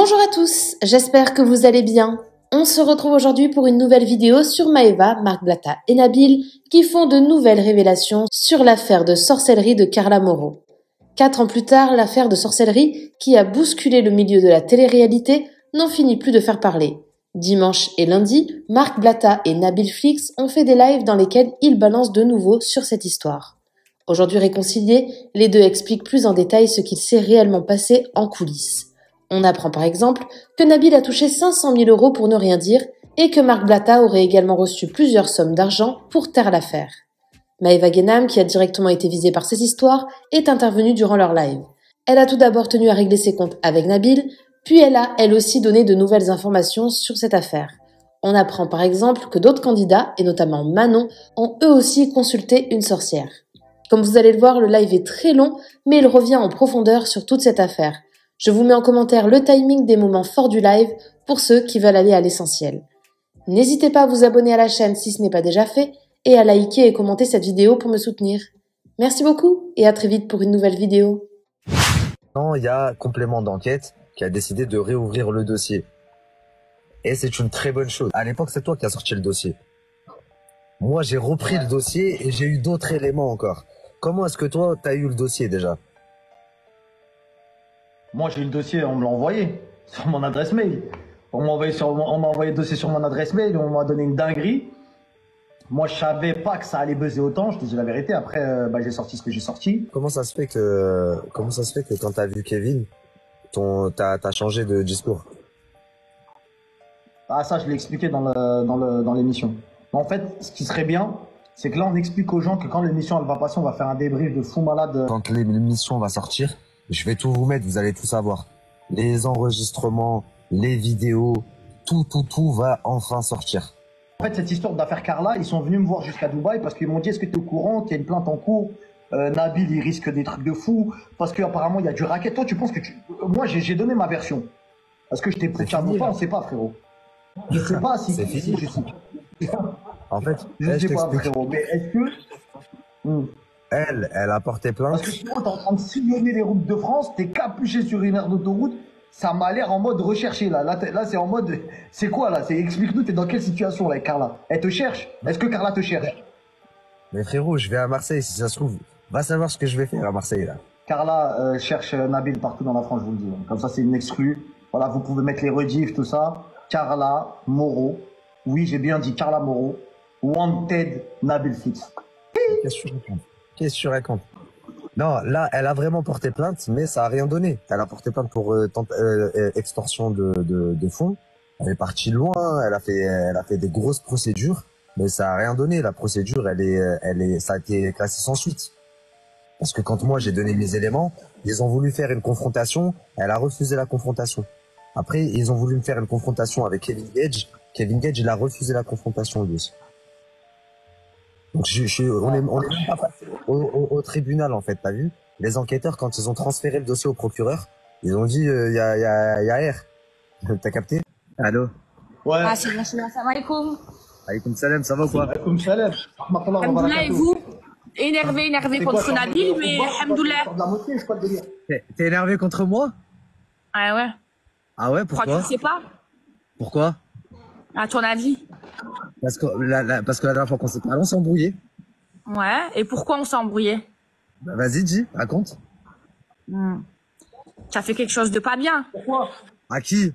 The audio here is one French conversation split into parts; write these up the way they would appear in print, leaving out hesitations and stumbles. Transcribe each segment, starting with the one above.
Bonjour à tous, j'espère que vous allez bien. On se retrouve aujourd'hui pour une nouvelle vidéo sur Maeva, Marc Blatta et Nabil qui font de nouvelles révélations sur l'affaire de sorcellerie de Carla Moreau. 4 ans plus tard, l'affaire de sorcellerie qui a bousculé le milieu de la télé-réalité n'en finit plus de faire parler. Dimanche et lundi, Marc Blatta et Nabil Flix ont fait des lives dans lesquels ils balancent de nouveau sur cette histoire. Aujourd'hui réconciliés, les deux expliquent plus en détail ce qu'il s'est réellement passé en coulisses. On apprend par exemple que Nabil a touché 500 000 € pour ne rien dire et que Marc Blatta aurait également reçu plusieurs sommes d'argent pour taire l'affaire. Maeva Guénam, qui a directement été visée par ces histoires, est intervenue durant leur live. Elle a tout d'abord tenu à régler ses comptes avec Nabil, puis elle a, elle aussi, donné de nouvelles informations sur cette affaire. On apprend par exemple que d'autres candidats, et notamment Manon, ont eux aussi consulté une sorcière. Comme vous allez le voir, le live est très long, mais il revient en profondeur sur toute cette affaire. Je vous mets en commentaire le timing des moments forts du live pour ceux qui veulent aller à l'essentiel. N'hésitez pas à vous abonner à la chaîne si ce n'est pas déjà fait et à liker et commenter cette vidéo pour me soutenir. Merci beaucoup et à très vite pour une nouvelle vidéo. Il y a complément d'enquête qui a décidé de réouvrir le dossier. Et c'est une très bonne chose. À l'époque, c'est toi qui as sorti le dossier. Moi, j'ai repris le dossier et j'ai eu d'autres éléments encore. Comment est-ce que toi, tu as eu le dossier déjà? Moi, j'ai eu le dossier, on me l'a envoyé sur mon adresse mail. On m'a envoyé le dossier sur mon adresse mail, on m'a donné une dinguerie. Moi, je savais pas que ça allait buzzer autant, je te dis la vérité. Après, j'ai sorti ce que j'ai sorti. Comment ça se fait que quand t'as vu Kevin, t'as changé de discours? Ah, ça, je l'ai expliqué dans l'émission. En fait, ce qui serait bien, c'est que là, on explique aux gens que quand l'émission elle va passer, on va faire un débrief de fou malade. Quand l'émission va sortir, je vais tout vous mettre, vous allez tout savoir. Les enregistrements, les vidéos, tout va enfin sortir. En fait, cette histoire d'affaire Carla, ils sont venus me voir jusqu'à Dubaï parce qu'ils m'ont dit, est-ce que tu es au courant qu'il y a une plainte en cours? Nabil, il risque des trucs de fou parce qu'apparemment, il y a du racket. Toi, tu penses que Moi, j'ai donné ma version. Est-ce que je t'ai pris ou pas? On sait pas, frérot. Je sais pas si... C'est fini. Je sais. En fait, je sais pas, frérot, mais est-ce que... Elle a porté plainte. Parce que sinon, t'es en train de sillonner les routes de France, t'es capuché sur une aire d'autoroute, ça m'a l'air en mode recherché, là. Là, c'est en mode... C'est quoi, là? Explique-nous, t'es dans quelle situation, là, avec Carla? Elle te cherche? Est-ce que Carla te cherche? Mais frérot, je vais à Marseille, si ça se trouve. Va savoir ce que je vais faire à Marseille, là. Carla cherche Nabil partout dans la France, je vous le dis. Comme ça, c'est une exclue. Voilà, vous pouvez mettre les rediffs, tout ça. Carla Moreau. Oui, j'ai bien dit Carla Moreau. Wanted Nabil Flix. Qu'est-ce que tu racontes? Non, là, elle a vraiment porté plainte, mais ça a rien donné. Elle a porté plainte pour extorsion de fonds. Elle est partie loin, elle a fait des grosses procédures, mais ça a rien donné. La procédure, ça a été classé sans suite. Parce que quand moi j'ai donné mes éléments, ils ont voulu faire une confrontation, elle a refusé la confrontation. Après, ils ont voulu me faire une confrontation avec Kevin Gage. Kevin Gage, il a refusé la confrontation lui aussi. Donc on est même pas passé au tribunal en fait, t'as vu? Les enquêteurs, quand ils ont transféré le dossier au procureur, ils ont dit y a R. T'as capté? Allô? Ouais. Ah, c'est bon, salam alaikum. Alaykoum salam, ça va ou quoi? Alaykoum salam. Alhamdoulilah, et vous? Énervé contre Nabil, mais alhamdoulilah. T'es énervé contre moi? Ah ouais. Ah ouais, Pourquoi pourquoi? tu sais pas? Pourquoi? À ton avis? Parce que la dernière fois qu'on s'est parlé, on s'est embrouillé. Ouais, et pourquoi on s'est embrouillé? Bah, vas-y, dis, raconte. Ça fait quelque chose de pas bien. Pourquoi? À qui?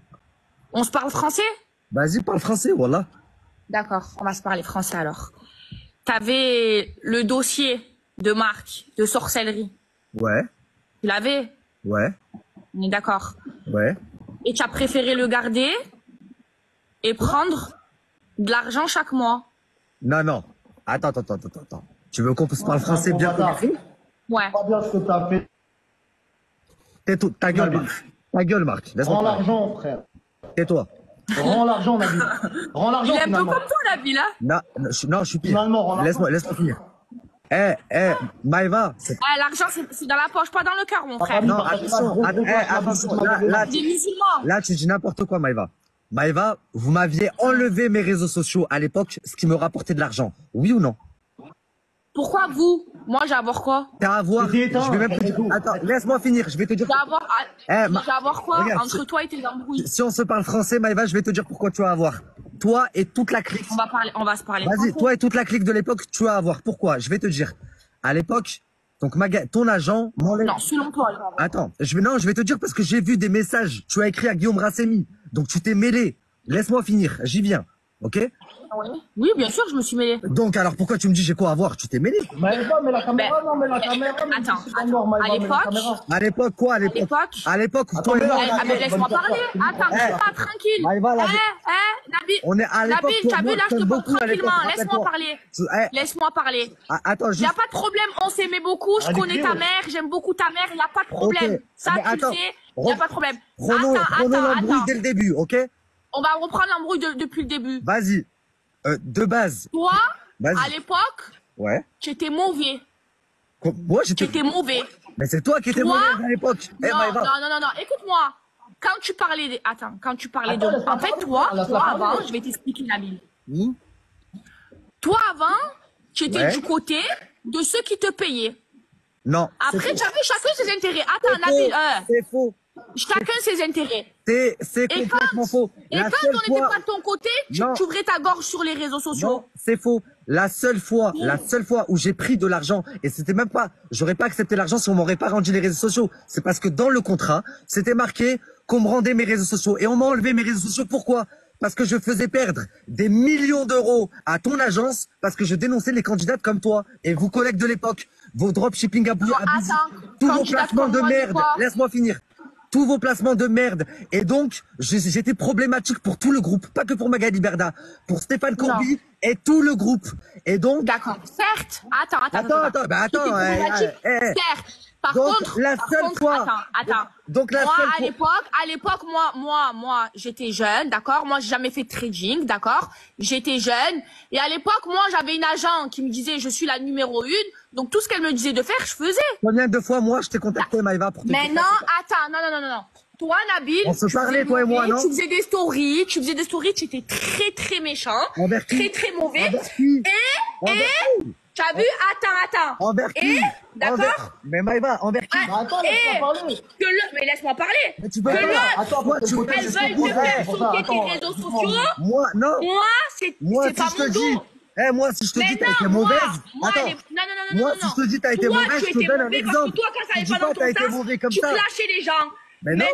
On se parle français? Vas-y, parle français, voilà. D'accord, on va se parler français alors. T'avais le dossier de Marc, de sorcellerie. Ouais. Tu l'avais? Ouais. On est d'accord. Ouais. Et tu as préféré le garder et prendre de l'argent chaque mois. Non. Attends. Tu veux qu'on se parle français bien compris? Ouais. Pas bien ce que t'as fait. Ta gueule, Marc. Ta gueule, Marc. Rends l'argent, frère. Tais-toi. Rends l'argent, Nabil. Rends l'argent, Il est un peu finalement. comme toi, Nabil, hein? Non, je suis pire. Finalement, rends l'argent. Laisse-moi finir. Maëva. Ah, l'argent, c'est dans la poche, pas dans le cœur, mon frère. Non, attention. Des musulmans. Là, tu dis n'importe quoi, Maëva. Maëva, vous m'aviez enlevé mes réseaux sociaux à l'époque, ce qui me rapportait de l'argent. Oui ou non? Pourquoi vous? Moi, j'ai à voir quoi? T'as à voir. C'était éteint, Je vais même te dire. Attends, laisse-moi finir. Je vais te dire. J'ai à voir, j'ai à voir quoi regarde, entre toi et tes embrouilles? si on se parle français, Maëva, je vais te dire pourquoi tu as à voir. Toi et toute la clique. On va se parler. Vas-y, toi et toute la clique de l'époque, tu as à voir. Pourquoi? Je vais te dire. À l'époque, donc ton agent m'enlève. Non, selon toi. Attends, je vais te dire parce que j'ai vu des messages. Tu as écrit à Guillaume Rassemi. Donc tu t'es mêlé. Laisse-moi finir. J'y viens. Ok? Oui, bien sûr, je me suis mêlée. Donc alors pourquoi tu me dis j'ai quoi à voir? Tu t'es mêlé. Maëva, mais la caméra, non, mais la caméra. Attends, à l'époque. À l'époque quoi? À l'époque. À l'époque. Toi et moi. Mais laisse-moi parler. Attends, pas tranquille. Maëva, là, Nabil. on est à l'époque. Nabil, t'as vu là, je te parle tranquillement. Laisse-moi parler. Eh, Laisse-moi parler. attends, Il juste. n'y a pas de problème, on s'aimait beaucoup, je connais ta mère, j'aime beaucoup ta mère, il n'y a pas de problème. Ok. Ça, Mais tu le attends. sais, il n'y a pas de problème. Prenons l'embrouille Attends. dès le début, ok? On va reprendre l'embrouille depuis le début. Vas-y. De base. Toi, Vas-y. à l'époque, Ouais. tu étais mauvais. Moi, Tu étais mauvais. Mais c'est toi qui étais Toi mauvaise à l'époque. Eh, Non, Maëva. non, écoute-moi. Quand tu parlais de... Attends, quand tu parlais Attends, de... laisse-moi En fait, parler, toi laisse-moi avant, parler. je vais t'expliquer, Nabil. Hmm? Toi, avant, tu étais Ouais. du côté de ceux qui te payaient. Non. Après, c'est tu avais chacun ses intérêts. faux. Attends, Nabil, C'est faux. chacun ses intérêts. C'est Et complètement faux. Et La quand seule on n'était fois- pas de ton côté, Non. tu ouvrais ta gorge sur les réseaux sociaux. Non, c'est faux. La seule fois où j'ai pris de l'argent, et c'était même pas, j'aurais pas accepté l'argent si on m'aurait pas rendu les réseaux sociaux. C'est parce que dans le contrat, c'était marqué qu'on me rendait mes réseaux sociaux. Et on m'a enlevé mes réseaux sociaux. Pourquoi? Parce que je faisais perdre des millions d'euros à ton agence, parce que je dénonçais les candidates comme toi et vous collègues de l'époque. Vos dropshipping abusifs, attends, tous vos candidates placements comme de moi, c'est merde. quoi? Laisse-moi finir. Tous vos placements de merde. Et donc, j'étais problématique pour tout le groupe, pas que pour Magali Berda, pour Stéphane Corby et tout le groupe. Et donc... D'accord. Certes. Attends. Attends, Certes. Par Donc, contre, la seule fois- Attends. Donc, la Moi, seule fois- à l'époque, moi, j'étais jeune, d'accord? Moi, j'ai jamais fait de trading, d'accord? J'étais jeune. Et à l'époque, moi, j'avais une agent qui me disait, je suis la numéro 1. Donc, tout ce qu'elle me disait de faire, je faisais. Combien de fois, moi, je t'ai contacté, Maëva, pour te Mais dire non, ça? attends, non. Toi, Nabil, On se tu parlait, faisais toi et moi, mauvais, non? Tu faisais des stories, tu étais très, très méchant. Envers qui? Très, très mauvais. Envers qui? Envers qui? Tu as vu? Attends. Envers qui? D'accord? Mais Maëva, envers qui? Attends, laisse-moi parler. Mais laisse-moi parler. Mais tu peux Que pas. l'autre, Attends, Toi, tu elles veulent te faire sauter tes réseaux sociaux. Moi, non. Moi, c'est Moi, pas si je mon te dis, dos. moi, si je te Mais dis t'as non, été moi, mauvaise, moi, attends. non. Moi, si je te dis t'as été Toi, mauvaise, tu je te étais donne un mauvais parce exemple. que toi, quand ça Tu allait dis pas dans pas ton t'as été sens, mauvais comme tu ça. clashais les gens. Mais non,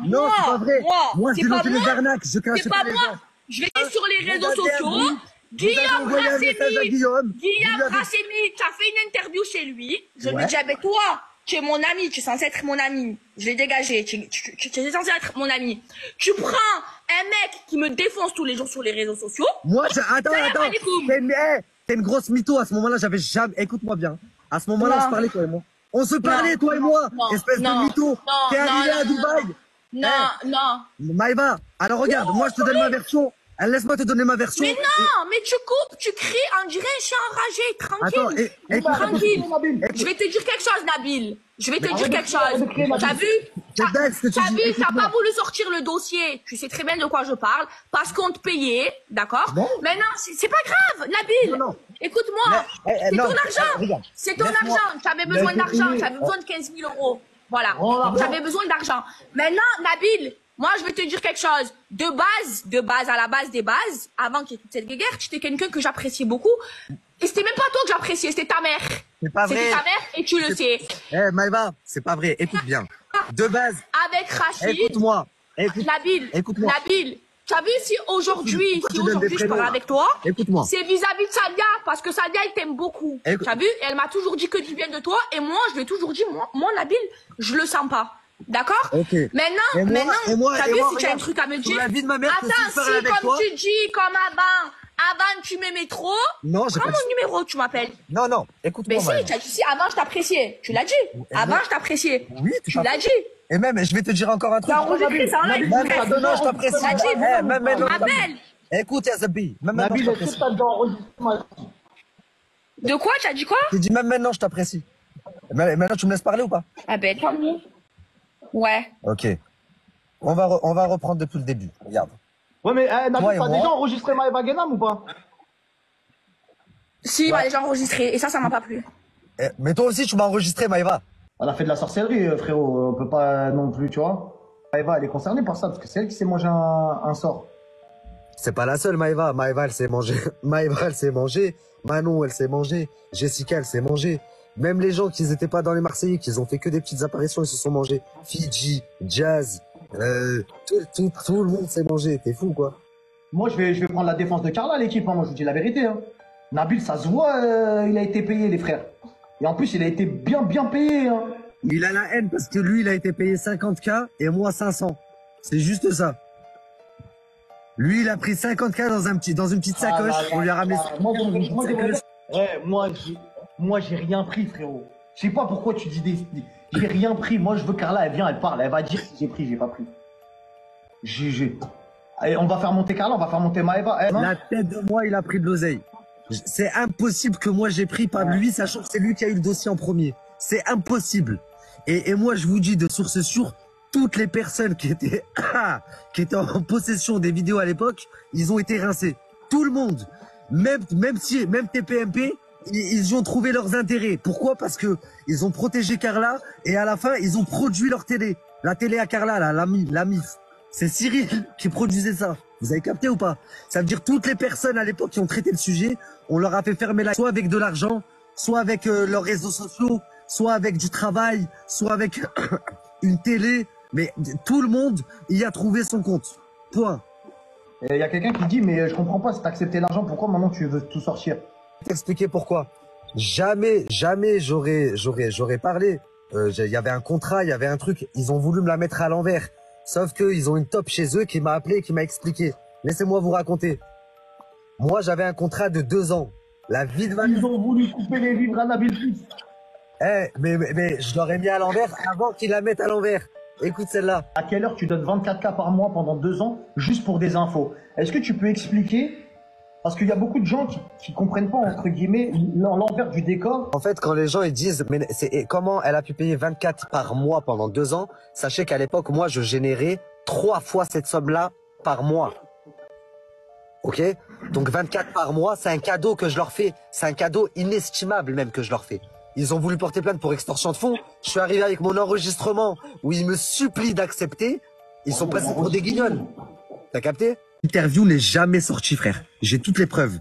non, c'est pas vrai. Moi, je c'est pas dénonçais les moi. arnaques, je clashais C'est pas pas les moi. gens. Je vais sur les réseaux Vous avez sociaux. vous avez Guillaume envoyé un message à Rassemi, Guillaume. Guillaume Vous lui avez- Rassemi, tu as fait une interview chez lui. Je lui Ouais. ai dit, ah ben toi, tu es mon ami, tu es censé être mon ami. Je l'ai dégagé, tu es censé être mon ami. Tu prends un mec qui me défonce tous les jours sur les réseaux sociaux. Moi, attends. pas les coups. T'es une grosse mytho. À ce moment-là, j'avais jamais. Écoute-moi bien. À ce moment-là, on Non. se parlait, toi et moi. On se parlait, Non. toi et moi. Non. Espèce Non. de mytho. Non. T'es Non, arrivé non, à non, Dubaï. Non. Maëva, alors regarde, moi, je te donne ma version. Laisse-moi te donner ma version. Mais non, mais tu coupes, tu cries, on dirait un chien enragé, Attends, tranquille. Tranquille. Je vais te dire quelque chose, Nabil. Je vais te dire quelque chose. T'as vu? C'est dingue ce que tu T'as dis. vu, t'as Écoute-moi. pas voulu sortir le dossier. Tu sais très bien de quoi je parle. Parce qu'on te payait, d'accord? Non. Maintenant, c'est pas grave, Nabil. Non. Écoute-moi. C'est non, ton argent. regarde. C'est ton Laisse-moi. argent. T'avais besoin Laisse-moi d'argent. finir. T'avais besoin de 15 000 euros. Voilà. Oh, J'avais besoin d'argent. Maintenant, Nabil, moi, je vais te dire quelque chose. De base, à la base des bases, avant qu'il y ait toute cette guerre, tu étais quelqu'un que j'appréciais beaucoup. Et c'était même pas toi que j'appréciais, c'était ta mère. C'est pas C'était vrai. ta mère et tu le sais. Maëva, c'est pas vrai. Écoute bien. De base, Avec Rachid, écoute-moi. Nabil, Écoute-moi. Nabil, tu as vu si aujourd'hui, Pourquoi tu donnes des je parle prénoms, avec toi, Écoute-moi. c'est vis-à-vis de Sadia, parce que Sadia, elle t'aime beaucoup. Écoute- Tu as vu, elle m'a toujours dit que du bien de toi, et moi, je lui ai toujours dit, moi, Nabil, je le sens pas. D'accord? Ok. Maintenant, et moi, t'as vu si tu as un regarde, truc à me sur dire? la vie de ma mère, que si je Attends, parle si avec comme toi- tu dis, comme avant tu m'aimais trop, Non, j'ai prends pas dit- mon numéro, tu m'appelles. Non, écoute-moi, Mais si, Maëva. tu as dit si, avant je t'appréciais, tu l'as dit. Avant je t'appréciais. Oui, Tu l'as dit. Et même, je vais te dire encore un truc. T'as enregistré ça en live. Même Bref. maintenant, je t'apprécie. Tu l'as dit. Même maintenant, Tu m'appelles. Écoute, Yazabi, même maintenant, je Nabil, est-ce que t'apprécie. t'as déjà enregistré ma... De quoi? Tu as dit quoi? J'ai dit, même maintenant, je t'apprécie. Maintenant, tu me laisses parler ou pas? Ah ben, tant mieux. Ouais. Ok. On va reprendre depuis le début. Regarde. Ouais, mais Toi Nabil, et t'as moi. déjà enregistré Maëva Guénam ou pas? Si, bah, j'ai enregistré. Et ça m'a pas plu. Mais toi aussi, tu m'as enregistré, Maëva. Elle a fait de la sorcellerie, frérot. On peut pas non plus, tu vois. Maëva, elle est concernée par ça, parce que c'est elle qui s'est mangé un sort. C'est pas la seule, Maëva. Maëva, elle s'est mangée. Maëva, elle s'est mangée. Manon, elle s'est mangée. Jessica, elle s'est mangée. Même les gens qui n'étaient pas dans les Marseillais, qui ont fait que des petites apparitions, ils se sont mangés. Fidji, Jazz, tout le monde s'est mangé. T'es fou, quoi. Moi, je vais prendre la défense de Carla, l'équipe. Hein. Moi, je vous dis la vérité. Hein. Nabil, ça se voit, il a été payé, les frères. Et en plus, il a été bien payé. Hein. Il a la haine parce que lui, il a été payé 50K et moi 500. C'est juste ça. Lui, il a pris 50K dans une petite sacoche. On lui a ramené moi, j'ai rien pris, frérot. Je sais pas pourquoi tu dis j'ai rien pris. Moi, je veux Carla, elle vient, elle parle. Elle va dire si j'ai pris, j'ai pas pris. Allez, on va faire monter Carla, on va faire monter Maëva. La tête de moi, il a pris de l'oseille. C'est impossible que moi j'ai pris par lui, sachant que c'est lui qui a eu le dossier en premier. C'est impossible. Et moi, je vous dis de source sûre, toutes les personnes qui étaient en possession des vidéos à l'époque, ils ont été rincés. Tout le monde. Même TPMP, ils y ont trouvé leurs intérêts. Pourquoi? Parce que ils ont protégé Carla et à la fin, ils ont produit leur télé. La télé à Carla, là, la MIF. C'est Cyril qui produisait ça. Vous avez capté ou pas? Ça veut dire toutes les personnes à l'époque qui ont traité le sujet, on leur a fait fermer la... Soit avec de l'argent, soit avec leurs réseaux sociaux, soit avec du travail, soit avec une télé. Mais tout le monde y a trouvé son compte. Point. Il y a quelqu'un qui dit, mais je comprends pas, si t'as accepté l'argent, pourquoi maintenant tu veux tout sortir? Je vais t'expliquer pourquoi. Jamais j'aurais parlé. Il y avait un contrat, il y avait un truc. Ils ont voulu me la mettre à l'envers. Sauf qu'ils ont une top chez eux qui m'a appelé et qui m'a expliqué. Laissez-moi vous raconter. Moi, j'avais un contrat de 2 ans. La vie de ma... Ils ont voulu couper les livres à Nabil Fils. Mais je l'aurais mis à l'envers avant qu'ils la mettent à l'envers. Écoute celle-là. À quelle heure tu donnes 24K par mois pendant 2 ans juste pour des infos? Est-ce que tu peux expliquer? Parce qu'il y a beaucoup de gens qui comprennent pas, entre guillemets, l'envers du décor. En fait, quand les gens ils disent, mais comment elle a pu payer 24 par mois pendant 2 ans, sachez qu'à l'époque, moi, je générais 3 fois cette somme-là par mois. Ok? Donc 24 par mois, c'est un cadeau que je leur fais. C'est un cadeau inestimable même que je leur fais. Ils ont voulu porter plainte pour extorsion de fonds. Je suis arrivé avec mon enregistrement où ils me supplient d'accepter. Ils sont passés pour des guignols. T'as capté? L'interview n'est jamais sortie, frère. J'ai toutes les preuves.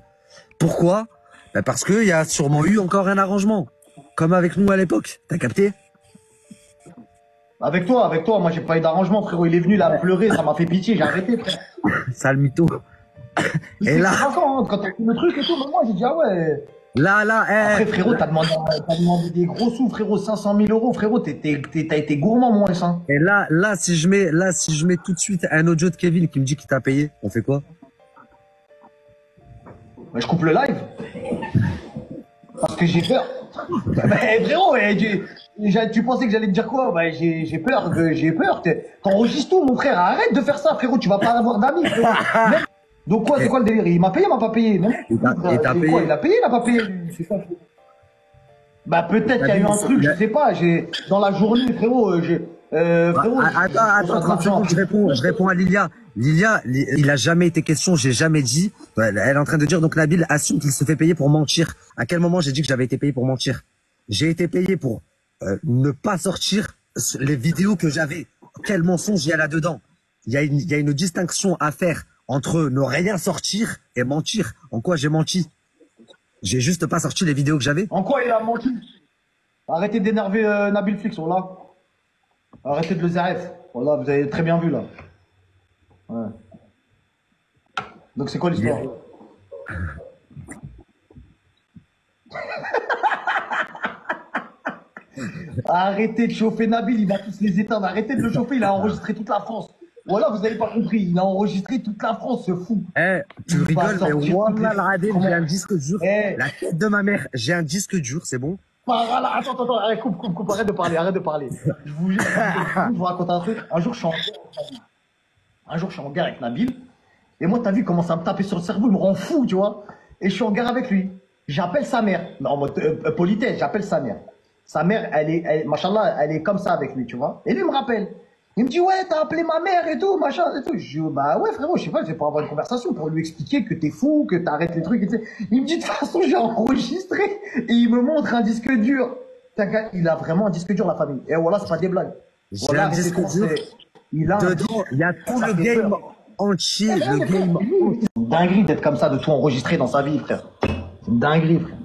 Pourquoi? Ben parce qu'il y a sûrement eu encore un arrangement. Comme avec nous à l'époque. T'as capté? Avec toi, moi j'ai pas eu d'arrangement, frérot. Il est venu là pleurer, ça m'a fait pitié, j'ai arrêté, frère. Sale mytho. Et là... Quand t'as fait le truc et tout, mais moi j'ai dit ah ouais... Là, Après, frérot, t'as demandé des gros sous, frérot, 500 000 euros, frérot, t'as été gourmand, moi, ça. Et là, si je mets tout de suite un audio de Kevin qui me dit qu'il t'a payé, on fait quoi? Bah, je coupe le live. Parce que j'ai peur. Mais frérot, tu pensais que j'allais te dire quoi? Bah, j'ai peur. T'enregistres tout, mon frère. Arrête de faire ça, frérot, tu vas pas avoir d'amis, frérot. Donc quoi, c'est quoi le délire? Il m'a payé, il m'a pas payé, non? Il t'a payé. Quoi, il a payé, il a pas payé? Bah peut-être qu'il y a eu un truc, je sais pas. Dans la journée, frérot, frérot. Attends, 30 secondes, je réponds à Lilia. Lilia, il a jamais été question, j'ai jamais dit. Elle est en train de dire donc Nabil assume qu'il se fait payer pour mentir. À quel moment j'ai dit que j'avais été payé pour mentir? J'ai été payé pour ne pas sortir les vidéos que j'avais. Quel mensonge il y a là-dedans? Il y a une distinction à faire entre ne rien sortir et mentir. En quoi j'ai menti? J'ai juste pas sorti les vidéos que j'avais. En quoi il a menti? Arrêtez d'énerver Nabil Flix, voilà. Arrêtez de le ZRF. Voilà, vous avez très bien vu là. Ouais. Donc c'est quoi l'histoire? Arrêtez de chauffer Nabil, il va tous les éteindre. Arrêtez de le chauffer, il a enregistré toute la France. Voilà, vous n'avez pas compris. Il a enregistré toute la France, ce fou. Tu rigoles, mais Wallah al-Adil, j'ai un disque dur. La tête de ma mère, j'ai un disque dur, c'est bon? Voilà, attends, coupe, arrête de parler. Je vous raconte un truc. Un jour, je suis en guerre avec Nabil. Et moi, t'as vu comment ça me tapait sur le cerveau, il me rend fou, tu vois. Et je suis en guerre avec lui. J'appelle sa mère. En mode politesse, j'appelle sa mère. Sa mère, machallah, elle est comme ça avec lui, tu vois. Et lui me rappelle. Il me dit, ouais, t'as appelé ma mère et tout, machin, et tout. Je dis, bah ouais, frérot, je sais pas, c'est pour avoir une conversation, pour lui expliquer que t'es fou, que t'arrêtes les trucs, etc. Il me dit, de toute façon, j'ai enregistré. Et il me montre un disque dur. Il a vraiment un disque dur, la famille. Et voilà, c'est pas des blagues. J'ai Voilà, un disque dur. il a un disque. Dedans, il y a tout le game entier, le game. C'est une dinguerie d'être comme ça, de tout enregistrer dans sa vie, frère. C'est une dinguerie, frère.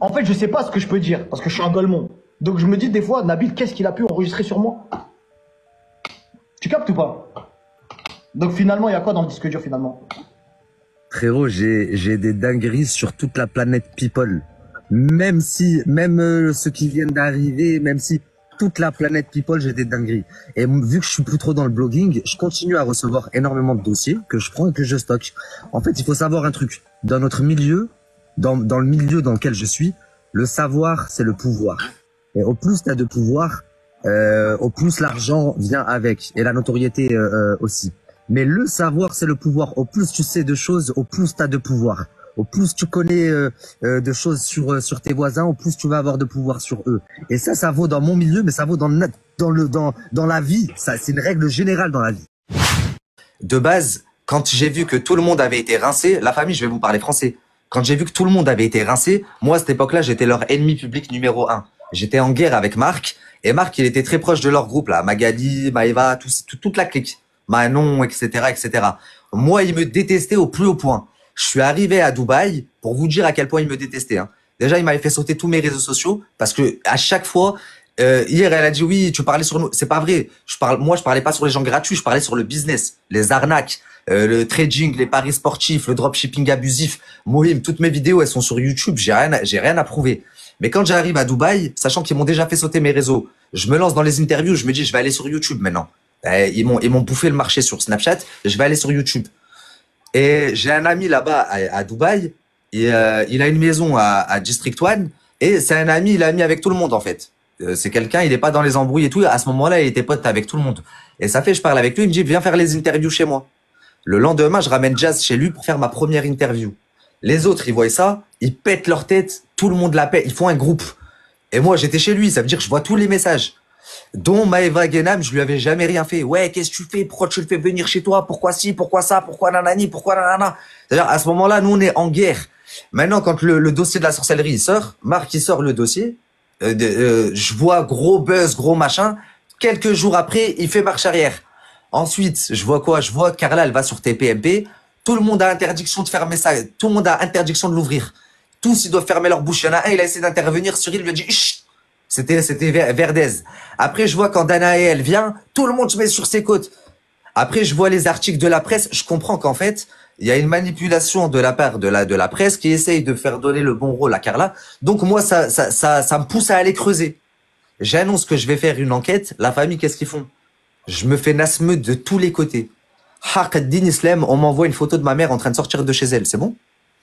En fait, je sais pas ce que je peux dire, parce que je suis un golemon. Donc je me dis des fois, Nabil, qu'est-ce qu'il a pu enregistrer sur moi? Tu captes ou pas? Donc finalement, il y a quoi dans le disque dur finalement? Frérot, j'ai des dingueries sur toute la planète People. Même ceux qui viennent d'arriver, même si toute la planète People, j'ai des dingueries. Et vu que je suis plus trop dans le blogging, je continue à recevoir énormément de dossiers que je prends et que je stocke. En fait, il faut savoir un truc. Dans notre milieu, dans le milieu dans lequel je suis, le savoir, c'est le pouvoir. Et au plus tu as de pouvoir, au plus l'argent vient avec, et la notoriété aussi. Mais le savoir, c'est le pouvoir. Au plus tu sais de choses, au plus tu as de pouvoir. Au plus tu connais de choses sur tes voisins, au plus tu vas avoir de pouvoir sur eux. Et ça vaut dans mon milieu, mais ça vaut dans la vie. Ça, c'est une règle générale dans la vie. De base, quand j'ai vu que tout le monde avait été rincé, la famille, je vais vous parler français. Quand j'ai vu que tout le monde avait été rincé, moi, à cette époque-là, j'étais leur ennemi public numéro 1. J'étais en guerre avec Marc, et Marc, il était très proche de leur groupe, là. Magali, Maëva, toute la clique. Manon, etc., etc. Moi, il me détestait au plus haut point. Je suis arrivé à Dubaï pour vous dire à quel point il me détestait. Hein. Déjà, il m'avait fait sauter tous mes réseaux sociaux parce que à chaque fois, hier, elle a dit oui, tu parlais sur nous. C'est pas vrai. Moi, je parlais pas sur les gens gratuits, je parlais sur le business, les arnaques, le trading, les paris sportifs, le dropshipping abusif. Mohim, toutes mes vidéos, elles sont sur YouTube. J'ai rien à prouver. Mais quand j'arrive à Dubaï, sachant qu'ils m'ont déjà fait sauter mes réseaux, je me lance dans les interviews. Je me dis, je vais aller sur YouTube maintenant. Ils m'ont bouffé le marché sur Snapchat. Je vais aller sur YouTube. Et j'ai un ami là-bas à Dubaï. Et, il a une maison à District 1. Et c'est un ami, il est ami avec tout le monde en fait. C'est quelqu'un, il est pas dans les embrouilles et tout. À ce moment-là, il était pote avec tout le monde. Et ça fait, je parle avec lui, il me dit, viens faire les interviews chez moi. Le lendemain, je ramène Jazz chez lui pour faire ma première interview. Les autres, ils voient ça, ils pètent leur tête, tout le monde la pète, ils font un groupe. Et moi, j'étais chez lui, ça veut dire que je vois tous les messages. Dont Maëva Guénam, je lui avais jamais rien fait. Ouais, qu'est-ce que tu fais? Pourquoi tu le fais venir chez toi? Pourquoi ci? Pourquoi ça? Pourquoi nanani? Pourquoi nanana? C'est-à-dire, à ce moment-là, nous, on est en guerre. Maintenant, quand le dossier de la sorcellerie, il sort, Marc, il sort le dossier, je vois gros buzz, gros machin. Quelques jours après, il fait marche arrière. Ensuite, je vois quoi? Je vois Carla, elle va sur TPMP. Tout le monde a interdiction de fermer ça. Tout le monde a interdiction de l'ouvrir. Tous, ils doivent fermer leur bouche. Il y en a un, il a essayé d'intervenir. Cyril lui a dit, chut. C'était Verdez. Après, je vois quand Danae, elle vient, tout le monde se met sur ses côtes. Après, je vois les articles de la presse. Je comprends qu'en fait, il y a une manipulation de la part de la presse qui essaye de faire donner le bon rôle à Carla. Donc, moi, ça me pousse à aller creuser. J'annonce que je vais faire une enquête. La famille, qu'est-ce qu'ils font? Je me fais nasmeute de tous les côtés. Haqq-ad-Din Islam, on m'envoie une photo de ma mère en train de sortir de chez elle. C'est bon?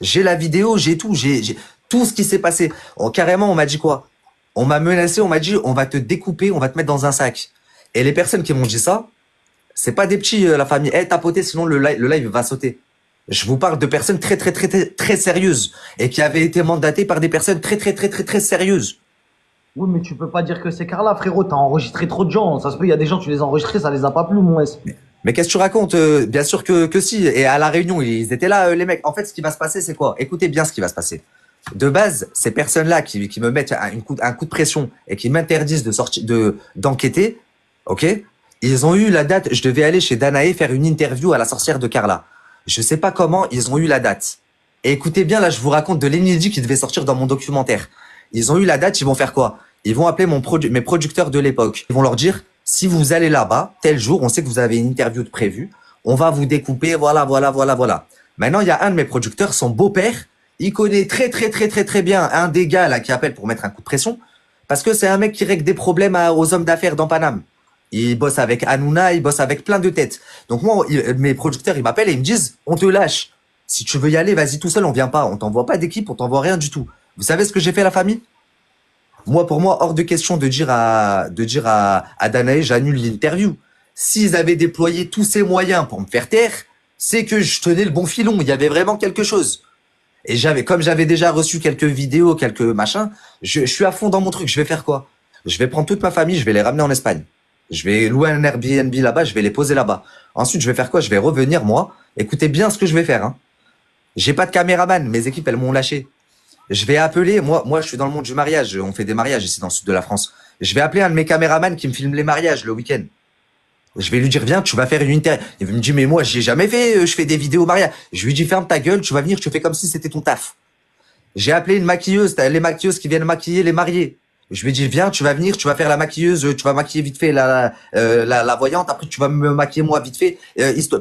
J'ai la vidéo, j'ai tout. J'ai tout ce qui s'est passé. Carrément, on m'a dit quoi? On m'a menacé, on m'a dit, on va te découper, on va te mettre dans un sac. Et les personnes qui m'ont dit ça, c'est pas des petits, la famille. Eh, tapoter, sinon le live va sauter. Je vous parle de personnes très sérieuses. Et qui avaient été mandatées par des personnes très sérieuses. Oui, mais tu peux pas dire que c'est Carla, frérot. T'as enregistré trop de gens. Ça se peut, il y a des gens, tu les as enregistrés, ça les a pas plu, mon S. Mais qu'est-ce que tu racontes? Bien sûr que si. Et à la réunion, ils étaient là, les mecs. En fait, ce qui va se passer, c'est quoi? Écoutez bien ce qui va se passer. De base, ces personnes-là qui me mettent un coup de pression et qui m'interdisent d'enquêter, ok? Ils ont eu la date. Je devais aller chez Danae faire une interview à la sorcière de Carla. Je sais pas comment ils ont eu la date. Et écoutez bien, là, je vous raconte de l'inédit qui devait sortir dans mon documentaire. Ils ont eu la date, ils vont faire quoi? Ils vont appeler mes producteurs de l'époque. Ils vont leur dire, si vous allez là-bas, tel jour, on sait que vous avez une interview de prévue, on va vous découper, voilà. Maintenant, il y a un de mes producteurs, son beau-père, il connaît très bien un des gars là qui appelle pour mettre un coup de pression, parce que c'est un mec qui règle des problèmes aux hommes d'affaires dans Paname. Il bosse avec Hanouna, il bosse avec plein de têtes. Donc moi, mes producteurs, ils m'appellent et ils me disent, on te lâche. Si tu veux y aller, vas-y tout seul, on vient pas. On t'envoie pas d'équipe, on t'envoie rien du tout. Vous savez ce que j'ai fait, la famille? Pour moi, hors de question de dire à Danae, j'annule l'interview. S'ils avaient déployé tous ces moyens pour me faire taire, c'est que je tenais le bon filon. Il y avait vraiment quelque chose. Et comme j'avais déjà reçu quelques vidéos, quelques machins, je suis à fond dans mon truc. Je vais faire quoi? Je vais prendre toute ma famille, je vais les ramener en Espagne. Je vais louer un Airbnb là-bas, je vais les poser là-bas. Ensuite, je vais faire quoi? Je vais revenir, moi. Écoutez bien ce que je vais faire, hein. J'ai pas de caméraman. Mes équipes, elles m'ont lâché. Je vais appeler, moi, je suis dans le monde du mariage. On fait des mariages ici dans le sud de la France. Je vais appeler un de mes caméramans qui me filme les mariages le week-end. Je vais lui dire, viens, tu vas faire une interview. Il me dit, mais moi, j'ai jamais fait, je fais des vidéos mariage. Je lui dis, ferme ta gueule, tu vas venir, tu fais comme si c'était ton taf. J'ai appelé une maquilleuse, les maquilleuses qui viennent maquiller les mariés. Je lui ai dit, viens, tu vas venir, tu vas faire la maquilleuse, tu vas maquiller vite fait la voyante, après tu vas me maquiller moi vite fait,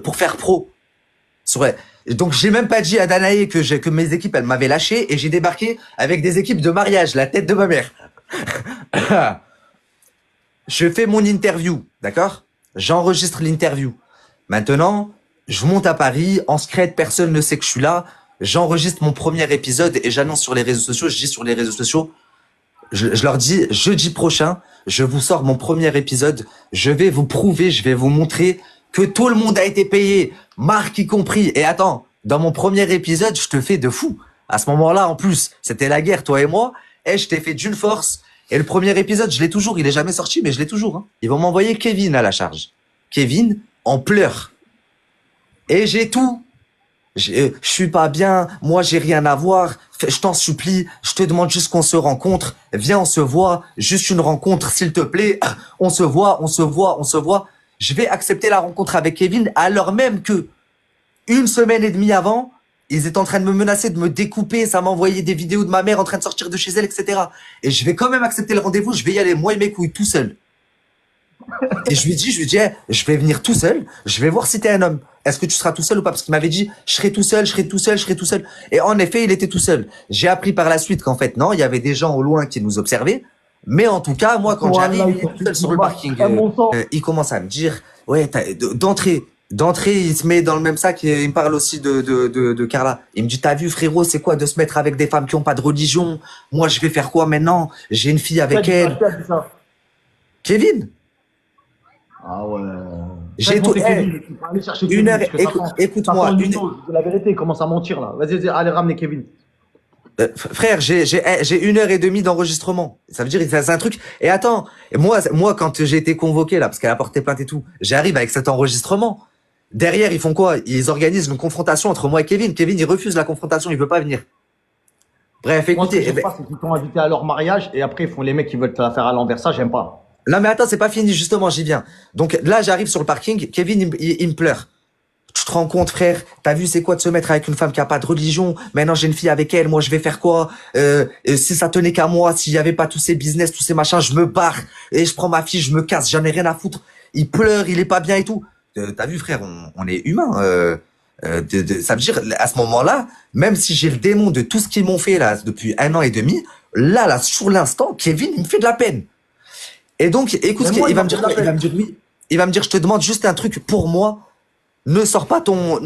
pour faire pro. Donc j'ai même pas dit à Danae que mes équipes elles m'avaient lâché et j'ai débarqué avec des équipes de mariage, la tête de ma mère. Je fais mon interview, d'accord? J'enregistre l'interview. Maintenant, je monte à Paris, en secret, personne ne sait que je suis là. J'enregistre mon premier épisode et j'annonce sur les réseaux sociaux, je dis sur les réseaux sociaux, je leur dis, jeudi prochain, je vous sors mon premier épisode. Je vais vous prouver, je vais vous montrer que tout le monde a été payé, Marc y compris. Et attends, dans mon premier épisode, je te fais de fou. À ce moment-là, en plus, c'était la guerre, toi et moi. Et je t'ai fait d'une force. Et le premier épisode, je l'ai toujours. Il est jamais sorti, mais je l'ai toujours. Hein. Ils vont m'envoyer Kevin à la charge. Kevin en pleurs. Et j'ai tout. Je suis pas bien, moi j'ai rien à voir, je t'en supplie, je te demande juste qu'on se rencontre, viens on se voit, juste une rencontre s'il te plaît, on se voit. Je vais accepter la rencontre avec Kevin alors même que 1 semaine et demie avant, ils étaient en train de me menacer, de me découper, ça m'envoyait des vidéos de ma mère en train de sortir de chez elle, etc. Et je vais quand même accepter le rendez-vous, je vais y aller moi et mes couilles tout seul. Et je lui dis, hey, je vais venir tout seul, je vais voir si t'es un homme. Est-ce que tu seras tout seul ou pas? Parce qu'il m'avait dit, je serai tout seul. Et en effet, il était tout seul. J'ai appris par la suite qu'en fait, non, il y avait des gens au loin qui nous observaient. Mais en tout cas, moi, quand j'arrive, il est tout seul sur le parking. Il commence à me dire, ouais, d'entrée, il se met dans le même sac et il me parle aussi de Carla. Il me dit, t'as vu, frérot, c'est quoi de se mettre avec des femmes qui ont pas de religion? Moi, je vais faire quoi maintenant? J'ai une fille avec elle. Kevin. Ah ouais. J'ai tout. Une heure. Écoute-moi. La vérité, il commence à mentir là. Vas-y, allez ramener Kevin. Frère, j'ai 1 heure et demie d'enregistrement. Ça veut dire c'est un truc. Et attends, moi quand j'ai été convoqué là, parce qu'elle a porté plainte et tout, j'arrive avec cet enregistrement. Derrière, ils font quoi? Ils organisent une confrontation entre moi et Kevin. Kevin, il refuse la confrontation, il veut pas venir. Bref, écoutez. Moi, ce que j'aime pas, c'est qu'ils t'ont invité à leur mariage et après ils font les mecs qui veulent te la faire à l'envers. Ça, j'aime pas. Non mais attends, c'est pas fini, justement, j'y viens. Donc là, j'arrive sur le parking, Kevin, il me pleure. Tu te rends compte, frère, t'as vu c'est quoi de se mettre avec une femme qui a pas de religion? Maintenant, j'ai une fille avec elle, moi, je vais faire quoi? Si ça tenait qu'à moi, s'il y avait pas tous ces business, tous ces machins, je me barre et je prends ma fille, je me casse, j'en ai rien à foutre. Il pleure, il est pas bien et tout. T'as vu, frère, on est humain. Ça veut dire, à ce moment-là, même si j'ai le démon de tout ce qu'ils m'ont fait là depuis 1 an et demi, là, sur l'instant, Kevin, il me fait de la peine. Et donc, écoute, il va me dire quoi? Il va me dire, je te demande juste un truc pour moi. Ne sors pas ton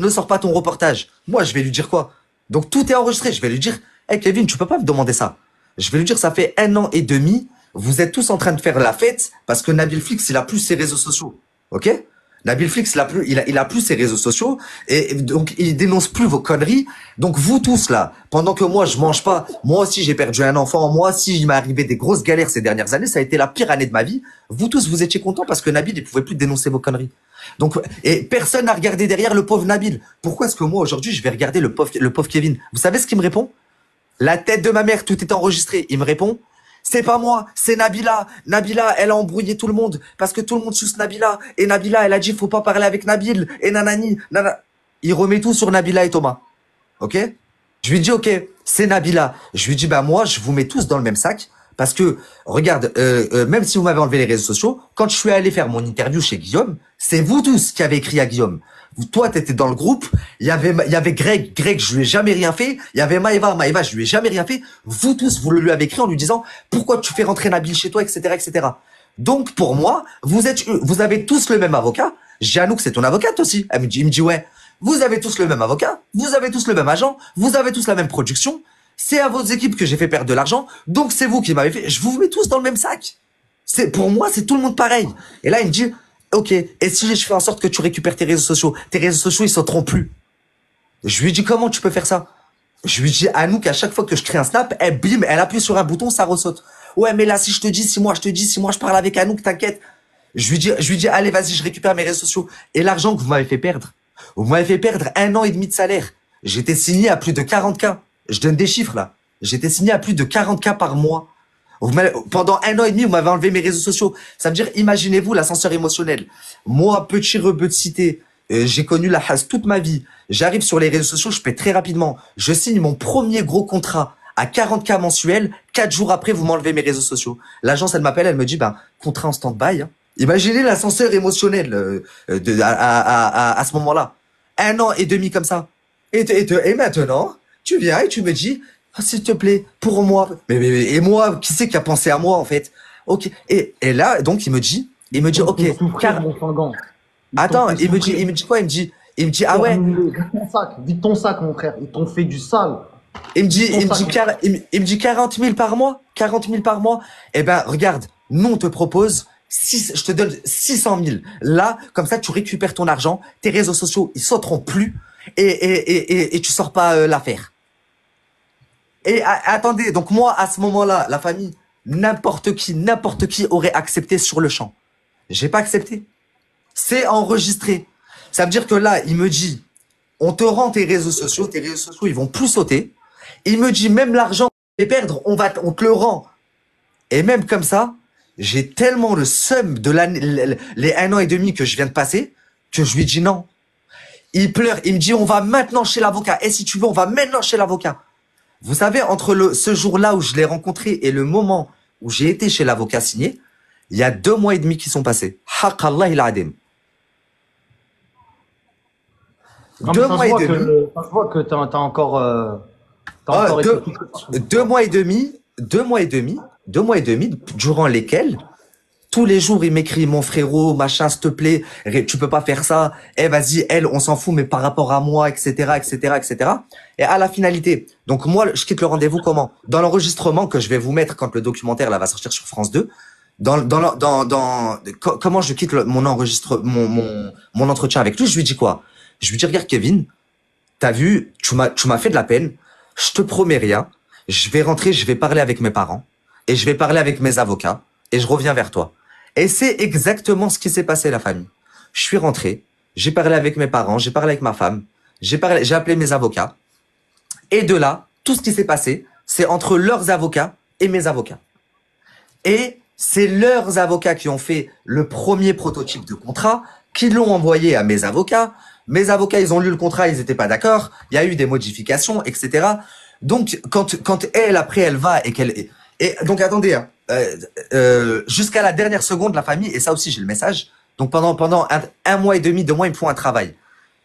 reportage. Moi, je vais lui dire quoi? Donc, tout est enregistré. Je vais lui dire, hey Kevin, tu peux pas me demander ça. Je vais lui dire, ça fait 1 an et demi. Vous êtes tous en train de faire la fête parce que Nabil Flix, il a plus ses réseaux sociaux. Ok? Nabil Flix, il a plus ses réseaux sociaux et donc il dénonce plus vos conneries. Donc vous tous là, pendant que moi je mange pas, moi aussi j'ai perdu un enfant, moi aussi il m'est arrivé des grosses galères ces dernières années, ça a été la pire année de ma vie. Vous tous vous étiez contents parce que Nabil il pouvait plus dénoncer vos conneries. Donc et personne n'a regardé derrière le pauvre Nabil. Pourquoi est-ce que moi aujourd'hui je vais regarder le pauvre Kevin? Vous savez ce qu'il me répond? La tête de ma mère, tout est enregistré. Il me répond, c'est pas moi, c'est Nabila. Nabila, elle a embrouillé tout le monde parce que tout le monde suce Nabila. Et Nabila, elle a dit, faut pas parler avec Nabil. Et nanani, nana. Il remet tout sur Nabila et Thomas. Ok? Je lui dis, ok, c'est Nabila. Je lui dis, bah moi, je vous mets tous dans le même sac parce que, regarde, même si vous m'avez enlevé les réseaux sociaux, quand je suis allé faire mon interview chez Guillaume, c'est vous tous qui avez écrit à Guillaume. Toi, t'étais dans le groupe. Il y avait Greg, je lui ai jamais rien fait. Il y avait Maëva, je lui ai jamais rien fait. Vous tous, vous le lui avez écrit en lui disant, pourquoi tu fais rentrer Nabil chez toi, etc., etc. Donc, pour moi, vous avez tous le même avocat. Janouk, c'est ton avocate aussi. Il me dit, ouais, vous avez tous le même avocat. Vous avez tous le même agent. Vous avez tous la même production. C'est à vos équipes que j'ai fait perdre de l'argent. Donc, c'est vous qui m'avez fait. Je vous mets tous dans le même sac. Pour moi, c'est tout le monde pareil. Et là, il me dit, ok, et si je fais en sorte que tu récupères tes réseaux sociaux, ils sauteront plus. Je lui dis, comment tu peux faire ça? Je lui dis, Anouk, à chaque fois que je crée un snap, elle appuie sur un bouton, ça ressaute. Ouais, mais là, si moi je parle avec Anouk, t'inquiète. Je lui dis, allez, vas-y, je récupère mes réseaux sociaux. Et l'argent que vous m'avez fait perdre, 1 an et demi de salaire. J'étais signé à plus de 40K. Je donne des chiffres, là. J'étais signé à plus de 40K par mois. Pendant 1 an et demi, vous m'avez enlevé mes réseaux sociaux. Ça veut dire, imaginez-vous l'ascenseur émotionnel. Moi, petit rebeu de cité, j'ai connu la hasse toute ma vie. J'arrive sur les réseaux sociaux, je paie très rapidement. Je signe mon premier gros contrat à 40K mensuel. 4 jours après, vous m'enlevez mes réseaux sociaux. L'agence, elle m'appelle, elle me dit, ben, contrat en stand-by. Hein. Imaginez l'ascenseur émotionnel à ce moment-là. 1 an et demi comme ça. Et maintenant, tu viens et tu me dis, oh, s'il te plaît, pour moi. Et moi, qui c'est qui a pensé à moi, en fait? Ok. Et là, donc, il me dit, ok. Attends, il me dit quoi? Il me dit, ah ouais. Vide ton sac, mon frère. Ils t'ont fait du sale. Il me dit 40 000 par mois. 40 000 par mois. Eh ben, regarde, nous, on te propose je te donne 600 000. Là, comme ça, tu récupères ton argent. Tes réseaux sociaux, ils sauteront plus. Et tu sors pas l'affaire. Et attendez, donc moi, à ce moment-là, la famille, n'importe qui aurait accepté sur le champ. J'ai pas accepté. C'est enregistré. Ça veut dire que là, il me dit, on te rend tes réseaux sociaux, ils vont plus sauter. Il me dit, même l'argent que tu vas perdre, on te le rend. Et même comme ça, j'ai tellement le seum de les 1 an et demi que je viens de passer, que je lui dis non. Il pleure, il me dit, on va maintenant chez l'avocat. Et si tu veux, on va maintenant chez l'avocat. Vous savez, entre ce jour-là où je l'ai rencontré et le moment où j'ai été chez l'avocat signé, il y a 2 mois et demi qui sont passés. Haq Allah il adim. 2 mois et demi. Ça se voit que t'as encore... 2 mois et demi, durant lesquels, tous les jours, il m'écrit, mon frérot, machin, s'il te plaît, tu peux pas faire ça. Eh, vas-y, elle, on s'en fout, mais par rapport à moi, etc., etc., etc. Et à la finalité. Donc, moi, je quitte le rendez-vous comment? Dans l'enregistrement que je vais vous mettre quand le documentaire, là, va sortir sur France 2. Comment je quitte mon entretien avec lui, je lui dis quoi? Je lui dis, regarde, Kevin, t'as vu, tu m'as fait de la peine. Je te promets rien. Je vais rentrer, je vais parler avec mes parents et je vais parler avec mes avocats et je reviens vers toi. Et c'est exactement ce qui s'est passé, la famille. Je suis rentré, j'ai parlé avec mes parents, j'ai parlé avec ma femme, j'ai appelé mes avocats. Et de là, tout ce qui s'est passé, c'est entre leurs avocats et mes avocats. Et c'est leurs avocats qui ont fait le premier prototype de contrat, qui l'ont envoyé à mes avocats. Mes avocats, ils ont lu le contrat, ils n'étaient pas d'accord. Il y a eu des modifications, etc. Donc, quand elle, après, elle va et qu'elle... Et donc, attendez, hein, jusqu'à la dernière seconde, la famille, et ça aussi, j'ai le message. Donc, pendant 1 mois et demi, 2 mois, ils me font un travail.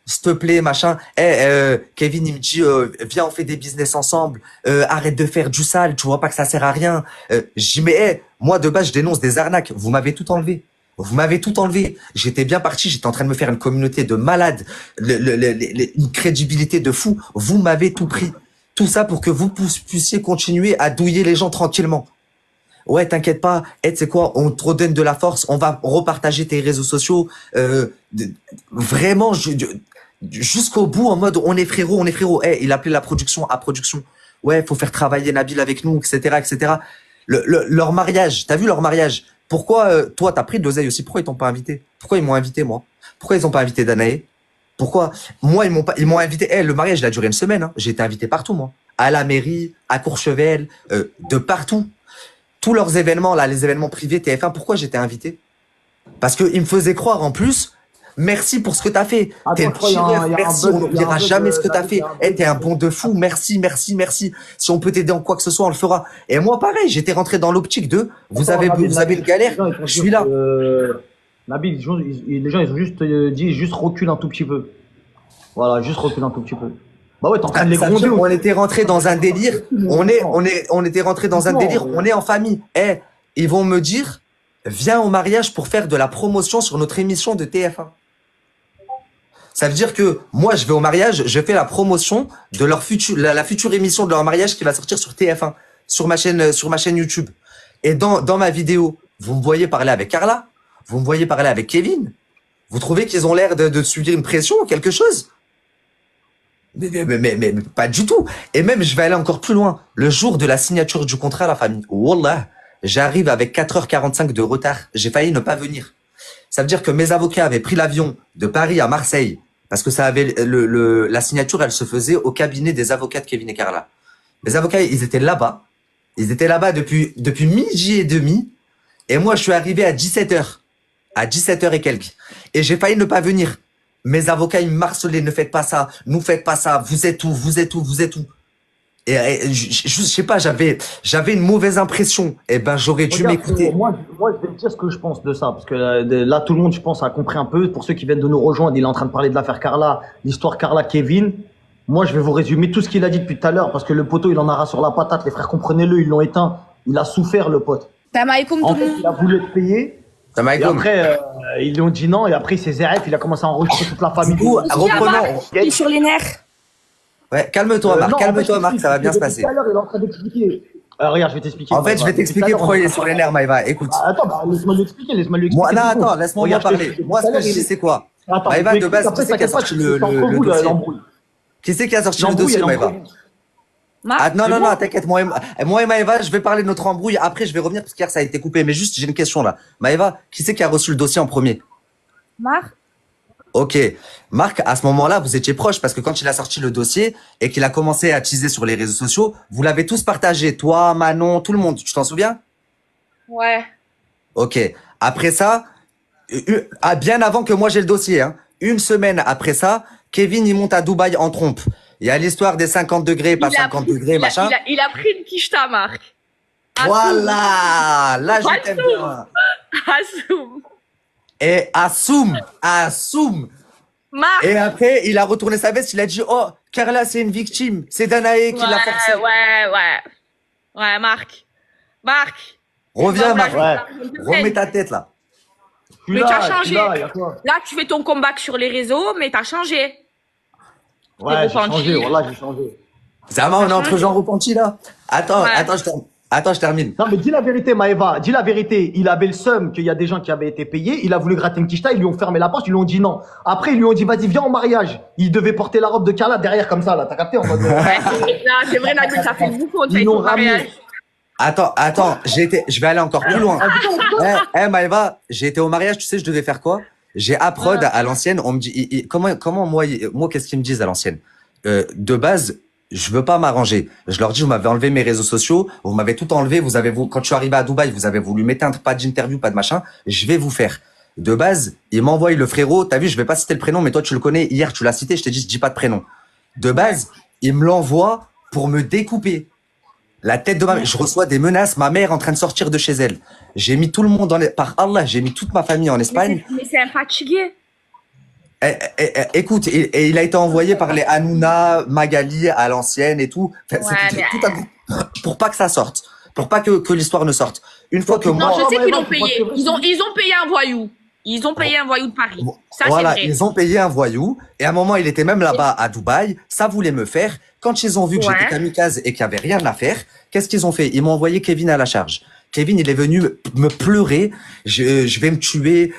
S'il te plaît, machin. Kevin, il me dit, viens, on fait des business ensemble. Arrête de faire du sale, tu vois pas que ça sert à rien. Je dis, mais moi, de base, je dénonce des arnaques. Vous m'avez tout enlevé. Vous m'avez tout enlevé. J'étais bien parti. J'étais en train de me faire une communauté de malades, une crédibilité de fou. Vous m'avez tout pris. Tout ça pour que vous puissiez continuer à douiller les gens tranquillement. Ouais, t'inquiète pas. Tu sais quoi, on te redonne de la force. On va repartager tes réseaux sociaux. Vraiment, jusqu'au bout, en mode, on est frérot, on est frérot. Il appelait la production à production. Ouais, faut faire travailler Nabil avec nous, etc., etc. Leur mariage, t'as vu leur mariage? Pourquoi, toi, t'as pris de l'oseille aussi? Pourquoi ils t'ont pas invité? Pourquoi ils m'ont invité, moi? Pourquoi ils ont pas invité Danae? Pourquoi? Moi, ils m'ont invité. Le mariage, il a duré 1 semaine, hein. J'ai été invité partout, moi. À la mairie, à Courchevel, de partout. Tous leurs événements, là, les événements privés, TF1, pourquoi j'étais invité? Parce qu'ils me faisaient croire, en plus, merci pour ce que t'as fait. T'es un petit rêve, merci, on n'oubliera jamais ce que t'as fait. T'es un bon de fou, merci, merci, merci. Si on peut t'aider en quoi que ce soit, on le fera. Et moi, pareil, j'étais rentré dans l'optique de, vous avez une galère, je suis là. Nabil, les gens, ils ont juste dit, juste recule un tout petit peu. Voilà, juste recule un tout petit peu. Bah ouais, t'es en train de les gronder. On était rentré dans un délire. On était rentré dans un délire. On est en famille. Ils vont me dire, viens au mariage pour faire de la promotion sur notre émission de TF1. Ça veut dire que moi, je vais au mariage, je fais la promotion de leur la future émission de leur mariage qui va sortir sur TF1, sur ma chaîne YouTube. Et dans ma vidéo, vous me voyez parler avec Carla, vous me voyez parler avec Kevin. Vous trouvez qu'ils ont l'air de subir une pression ou quelque chose? Mais pas du tout. Et même, je vais aller encore plus loin. Le jour de la signature du contrat, la famille, wallah, j'arrive avec 4h45 de retard. J'ai failli ne pas venir. Ça veut dire que mes avocats avaient pris l'avion de Paris à Marseille parce que ça avait la signature, elle se faisait au cabinet des avocats de Kevin et Carla. Les avocats, ils étaient là-bas. Ils étaient là-bas depuis midi et demi. Et moi, je suis arrivé à 17h. À 17h et quelques. Et j'ai failli ne pas venir. Mes avocats, ils me harcelaient. Ne faites pas ça. Nous faites pas ça. Vous êtes où? Vous êtes où? Vous êtes où? Et je sais pas, j'avais une mauvaise impression. Eh ben, j'aurais dû m'écouter. Moi, je vais te dire ce que je pense de ça. Parce que là, tout le monde, je pense, a compris un peu. Pour ceux qui viennent de nous rejoindre, il est en train de parler de l'affaire Carla, l'histoire Carla-Kevin. Moi, je vais vous résumer tout ce qu'il a dit depuis tout à l'heure. Parce que le poteau, il en a ras sur la patate. Les frères, comprenez-le, ils l'ont éteint. Il a souffert, le pote. En fait, il a voulu te payer. Et après, ils lui ont dit non. Et après, il s'est ZRF. Il a commencé à enregistrer toute la famille. Reprenons. Il est sur les nerfs. Ouais, calme-toi, Marc. Calme-toi, Marc. Ça va bien se passer. Tout à l'heure, il est en train d'expliquer. Regarde, je vais t'expliquer. En fait, je vais t'expliquer pourquoi il est sur les nerfs, Maïva. Écoute. Attends, laisse-moi lui expliquer. Moi, non, attends, laisse-moi parler. Moi, ce que je dis, c'est quoi? Maïva, de base, qui c'est qui a sorti le dossier? Qui c'est qui a sorti le dossier, Maïva? Ah, non, t'inquiète. Moi et Maïva, je vais parler de notre embrouille. Après, je vais revenir parce qu'hier, ça a été coupé. Mais juste, j'ai une question là. Maïva, qui c'est qui a reçu le dossier en premier? Marc. Ok. Marc, à ce moment-là, vous étiez proche parce que quand il a sorti le dossier et qu'il a commencé à teaser sur les réseaux sociaux, vous l'avez tous partagé. Toi, Manon, tout le monde. Tu t'en souviens? Ouais. Ok. Après ça, bien avant que moi j'ai le dossier, hein, une semaine après ça, Kevin, il monte à Dubaï en trompe. Il y a l'histoire des 50 degrés, pas 50 degrés, machin. Il a pris une quicheta, Marc. Voilà. Là, je t'aime bien. Assoum. Et assume. Marc. Et après, il a retourné sa veste, il a dit, oh, Carla, c'est une victime. C'est Danae qui l'a forcé. Ouais, Marc. Reviens, Marc. Ouais. Remets ta tête, là. Mais tu as changé. Là, tu fais ton comeback sur les réseaux, mais t'as changé. Ouais, j'ai changé. Voilà, j'ai changé. Zama, on est entre gens repentis, là. Attends, je termine. Non, mais dis la vérité, Maëva. Dis la vérité. Il avait le seum qu'il y a des gens qui avaient été payés. Il a voulu gratter une quicheta. Ils lui ont fermé la porte. Ils lui ont dit non. Après, ils lui ont dit, vas-y, viens en mariage. Il devait porter la robe de Carla derrière comme ça, là. T'as capté en mode. C'est vrai, Nabil, ça fait beaucoup. Ils l'ont ramené. Attends, je vais aller encore plus loin. Maëva, j'ai été au mariage, tu sais, je devais faire quoi? J'ai Aprod à l'ancienne, on me dit, comment moi, qu'est-ce qu'ils me disent à l'ancienne? De base, je veux pas m'arranger. Je leur dis, vous m'avez enlevé mes réseaux sociaux, vous m'avez tout enlevé, quand je suis arrivé à Dubaï, vous avez voulu m'éteindre, pas d'interview, pas de machin, je vais vous faire. De base, il m'envoie le frérot, t'as vu, je vais pas citer le prénom, mais toi, tu le connais, hier, tu l'as cité, je t'ai dit, je dis pas de prénom. De base, il me l'envoie pour me découper. La tête de ma mère, je reçois des menaces, ma mère en train de sortir de chez elle. J'ai mis tout le monde par Allah, j'ai mis toute ma famille en Espagne. Mais c'est un fatigué. Écoute, et il a été envoyé par les Hanouna, Magali à l'ancienne et tout. Enfin, tout un groupe pour pas que ça sorte, pour pas que l'histoire ne sorte. Une fois que moi, je sais qu'ils l'ont payé. Ils ont payé un voyou. Ils ont payé un voyou de Paris. Ça, voilà, c'est vrai. ils ont payé un voyou. Et à un moment, il était même là-bas à Dubaï. Ça voulait me faire. Quand ils ont vu que j'étais kamikaze et qu'il n'y avait rien à faire, qu'est-ce qu'ils ont fait? Ils m'ont envoyé Kevin à la charge. Kevin, il est venu me pleurer. Je vais me tuer.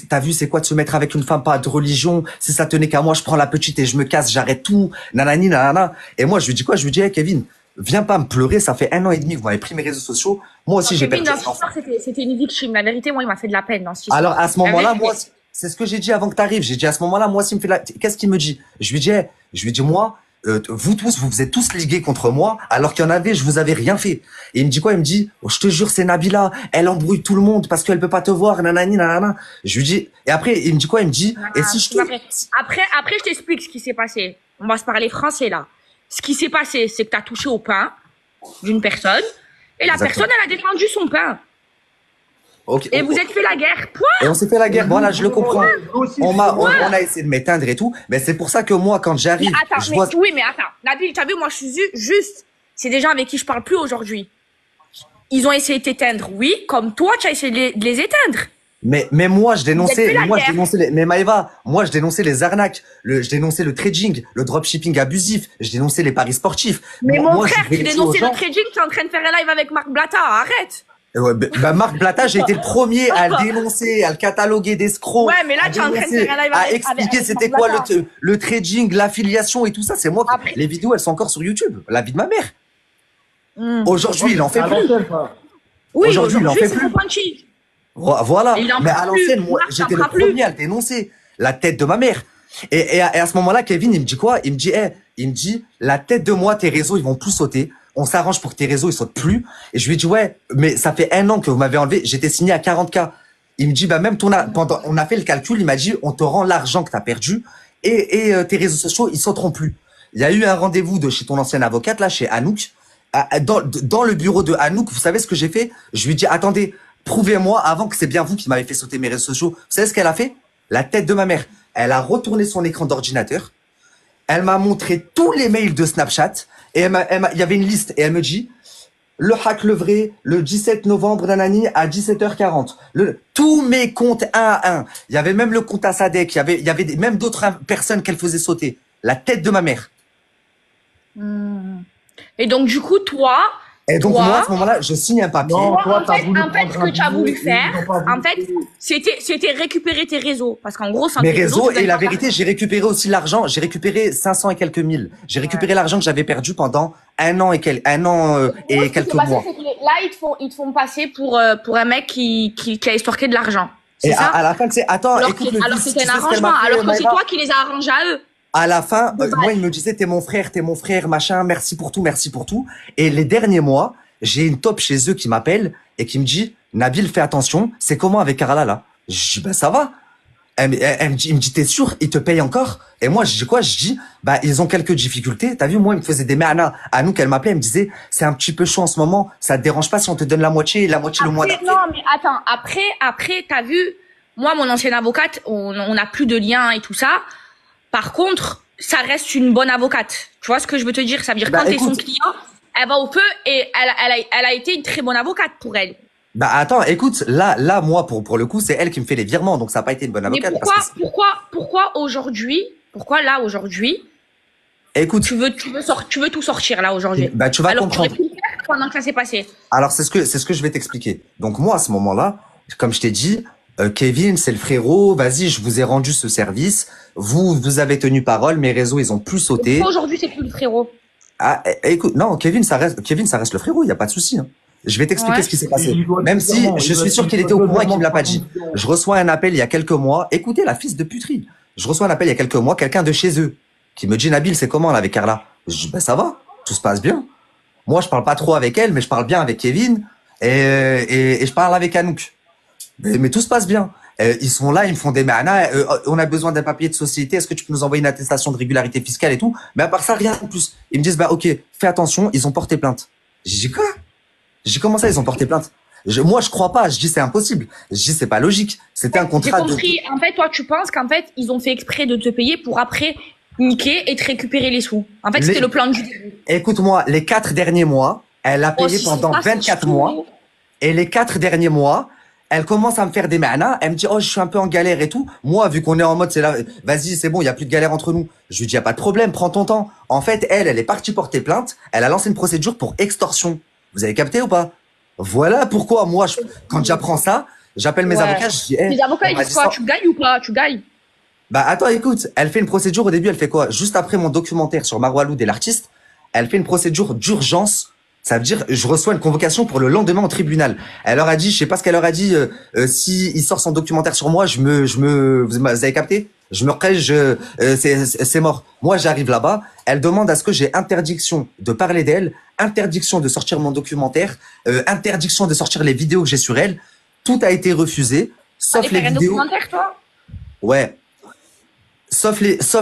T'as vu, c'est quoi de se mettre avec une femme pas de religion? Si ça tenait qu'à moi, je prends la petite et je me casse, j'arrête tout. Nanani, nanana. Et moi, je lui dis quoi? Je lui dis, hey, Kevin, viens pas me pleurer. Ça fait 1 an et demi que vous m'avez pris mes réseaux sociaux. Moi aussi, j'ai perdu. C'était une victime. La vérité, moi, il m'a fait de la peine dans ce histoire. Alors, à ce moment-là, moi, c'est ce que j'ai dit avant que t'arrives. J'ai dit à ce moment-là, moi, s'il me fait qu'est-ce qu'il me dit? Je lui dis, moi, vous tous, vous êtes tous ligués contre moi, alors qu'il y en avait, je vous avais rien fait. Et il me dit quoi? Il me dit, oh, je te jure, c'est Nabila, elle embrouille tout le monde parce qu'elle peut pas te voir, nanani, nanana. Je lui dis, et après, il me dit quoi? Il me dit, et si je te... Après, je t'explique ce qui s'est passé. On va se parler français, là. Ce qui s'est passé, c'est que t'as touché au pain d'une personne, et la personne, elle a défendu son pain. Okay. Et vous êtes fait la guerre, point. Et on s'est fait la guerre, voilà, je le comprends. On a essayé de m'éteindre et tout, mais c'est pour ça que moi, quand j'arrive, Oui, mais attends, Nabil, t'as vu, moi, je suis juste, c'est des gens avec qui je parle plus aujourd'hui. Ils ont essayé de t'éteindre, oui, comme toi, tu as essayé de les éteindre. Mais moi, je dénonçais, mais Maëva, moi, je dénonçais les arnaques, je dénonçais le trading, le dropshipping abusif, je dénonçais les paris sportifs. Mais mon frère, tu dénonçais le trading, tu es en train de faire un live avec Marc Blatta, arrête. Ouais, Marc Blatta, j'ai été le premier à le dénoncer, à le cataloguer d'escroc. Ouais, mais là, tu es en train de faire un live à expliquer c'était quoi le trading, l'affiliation et tout ça. C'est moi qui... Les vidéos, elles sont encore sur YouTube. La vie de ma mère. Aujourd'hui, il en fait plus. Oui, aujourd'hui, il en fait plus. Voilà. Il en Mais peut à plus. l'ancienne, moi, Marc, j'étais t'en le feras plus. premier à le dénoncer. La tête de ma mère. Et à ce moment-là, Kevin, il me dit quoi? Il me dit, la tête de moi, tes réseaux, ils vont plus sauter. On s'arrange pour que tes réseaux, ils sautent plus. Et je lui ai dit, ouais, mais ça fait 1 an que vous m'avez enlevé. J'étais signé à 40K. Il me dit, bah, même on a fait le calcul. Il m'a dit, on te rend l'argent que t'as perdu et tes réseaux sociaux, ils sauteront plus. Il y a eu un rendez-vous de chez ton ancienne avocate, là, chez Anouk. Dans le bureau de Anouk, vous savez ce que j'ai fait? Je lui ai dit, attendez, prouvez-moi avant que c'est bien vous qui m'avez fait sauter mes réseaux sociaux. Vous savez ce qu'elle a fait? La tête de ma mère. Elle a retourné son écran d'ordinateur. Elle m'a montré tous les mails de Snapchat. Et il y avait une liste. Et elle me dit, le hack le vrai, le 17 novembre, nanani, à 17h40. Tous mes comptes un à un. Il y avait même le compte à Sadek. Il y avait même d'autres personnes qu'elle faisait sauter. La tête de ma mère. Et donc, du coup, toi, Et donc, moi, à ce moment-là, je signe un papier. Non, toi, t'as voulu en fait, prendre ce un que tu as billet, voulu et faire, ils ont pas voulu en fait, payer. c'était récupérer tes réseaux. Parce qu'en gros, sans Mes tes réseaux, tu et gagnes la pas vérité, j'ai récupéré aussi l'argent. J'ai récupéré 500 et quelques mille. J'ai récupéré l'argent que j'avais perdu pendant 1 an et quelques Moi, ce qui quelques s'est passé, mois. c'est que là, ils te font passer pour un mec qui a estorqué de l'argent. C'est Et ça? à la fin, tu sais, attends, Alors écoute que le alors fils, c'était tu un sais ce qu'elle arrangement. m'a fait, Alors que c'est Maëva. toi qui les as arrangés à eux. À la fin, De base. moi, il me disait, t'es mon frère, machin, merci pour tout, merci pour tout. Et les derniers mois, j'ai une top chez eux qui m'appelle et qui me dit, Nabil, fais attention, c'est comment avec Carla, là? Je dis, bah, ça va. Il me dit, t'es sûr, ils te payent encore? Et moi, je dis quoi? Je dis, bah, ils ont quelques difficultés. T'as vu, moi, il me faisait des mernas. À nous, qu'elle m'appelait, elle me disait, c'est un petit peu chaud en ce moment. Ça te dérange pas si on te donne la moitié et la moitié le mois Après, d'après? non, mais attends, après, t'as vu, moi, mon ancienne avocate, on n'a plus de lien et tout ça. Par contre, ça reste une bonne avocate. Tu vois ce que je veux te dire? Ça veut dire Bah, quand t'es son écoute. client, elle va au feu et elle a été une très bonne avocate pour elle. Bah, attends, écoute, là, moi, pour le coup, c'est elle qui me fait les virements. Donc, ça n'a pas été une bonne Mais avocate. pourquoi aujourd'hui, Écoute, tu veux tout sortir là aujourd'hui? bah, tu vas Alors tu aurais comprendre. pu le faire pendant que ça s'est passé. Alors, c'est ce que je vais t'expliquer. Donc, moi, à ce moment-là, comme je t'ai dit, Kevin, c'est le frérot, vas-y, je vous ai rendu ce service. Vous avez tenu parole, mes réseaux, ils ont plus sauté. Pourquoi aujourd'hui c'est plus le frérot? Ah, écoute, non, Kevin, ça reste le frérot, il y a pas de souci, hein. Je vais t'expliquer Ouais. ce qui s'est passé. Il doit Même dire si non, je il doit suis sûr dire qu'il était au courant et qu'il me l'a pas demande dit. pas. Je reçois un appel il y a quelques mois. Écoutez, la fils de puterie. Je reçois un appel il y a quelques mois, quelqu'un de chez eux, qui me dit, Nabil, c'est comment là avec Carla? Je dis, ben ça va, tout se passe bien. Moi, je parle pas trop avec elle, mais je parle bien avec Kevin et je parle avec Anouk. Mais tout se passe bien. Ils sont là, ils me font des manas. On a besoin d'un papier de société. Est-ce que tu peux nous envoyer une attestation de régularité fiscale et tout? Mais à part ça, rien de plus. Ils me disent, bah ok, fais attention, ils ont porté plainte. J'ai dit quoi? J'ai dit comment ça, ils ont porté plainte? Moi, je crois pas. Je dis c'est impossible. Je dis c'est pas logique. C'était un J'ai contrat de. compris. En fait, toi, tu penses qu'en fait, ils ont fait exprès de te payer pour après niquer et te récupérer les sous. En fait, c'était le plan du début. Écoute-moi, les 4 derniers mois, elle a payé si pendant c'est ça, 24 c'est mois. chaud. Et les 4 derniers mois, elle commence à me faire des manas. Elle me dit, oh, je suis un peu en galère et tout. Moi, vu qu'on est en mode, c'est là, vas-y, c'est bon, il y a plus de galère entre nous. Je lui dis, y a pas de problème, prends ton temps. En fait, elle est partie porter plainte. Elle a lancé une procédure pour extorsion. Vous avez capté ou pas? Voilà pourquoi moi, quand j'apprends ça, j'appelle mes Ouais. avocats, je dis, hey, Les avocats, on ils m'a disent dit quoi? ça. Tu gagnes ou pas? Tu gagnes. Bah attends, écoute, elle fait une procédure au début, elle fait quoi? Juste après mon documentaire sur Marwa Loud et l'artiste, elle fait une procédure d'urgence. Ça veut dire, je reçois une convocation pour le lendemain au tribunal. Elle leur a dit, je sais pas ce qu'elle leur a dit, si il sort son documentaire sur moi, vous avez capté? Je me crèche, c'est mort. Moi, j'arrive là-bas, elle demande à ce que j'ai interdiction de parler d'elle, interdiction de sortir mon documentaire, interdiction de sortir les vidéos que j'ai sur elle. Tout a été refusé, sauf Allez les faire un vidéos. documentaire, toi? Ouais. Sauf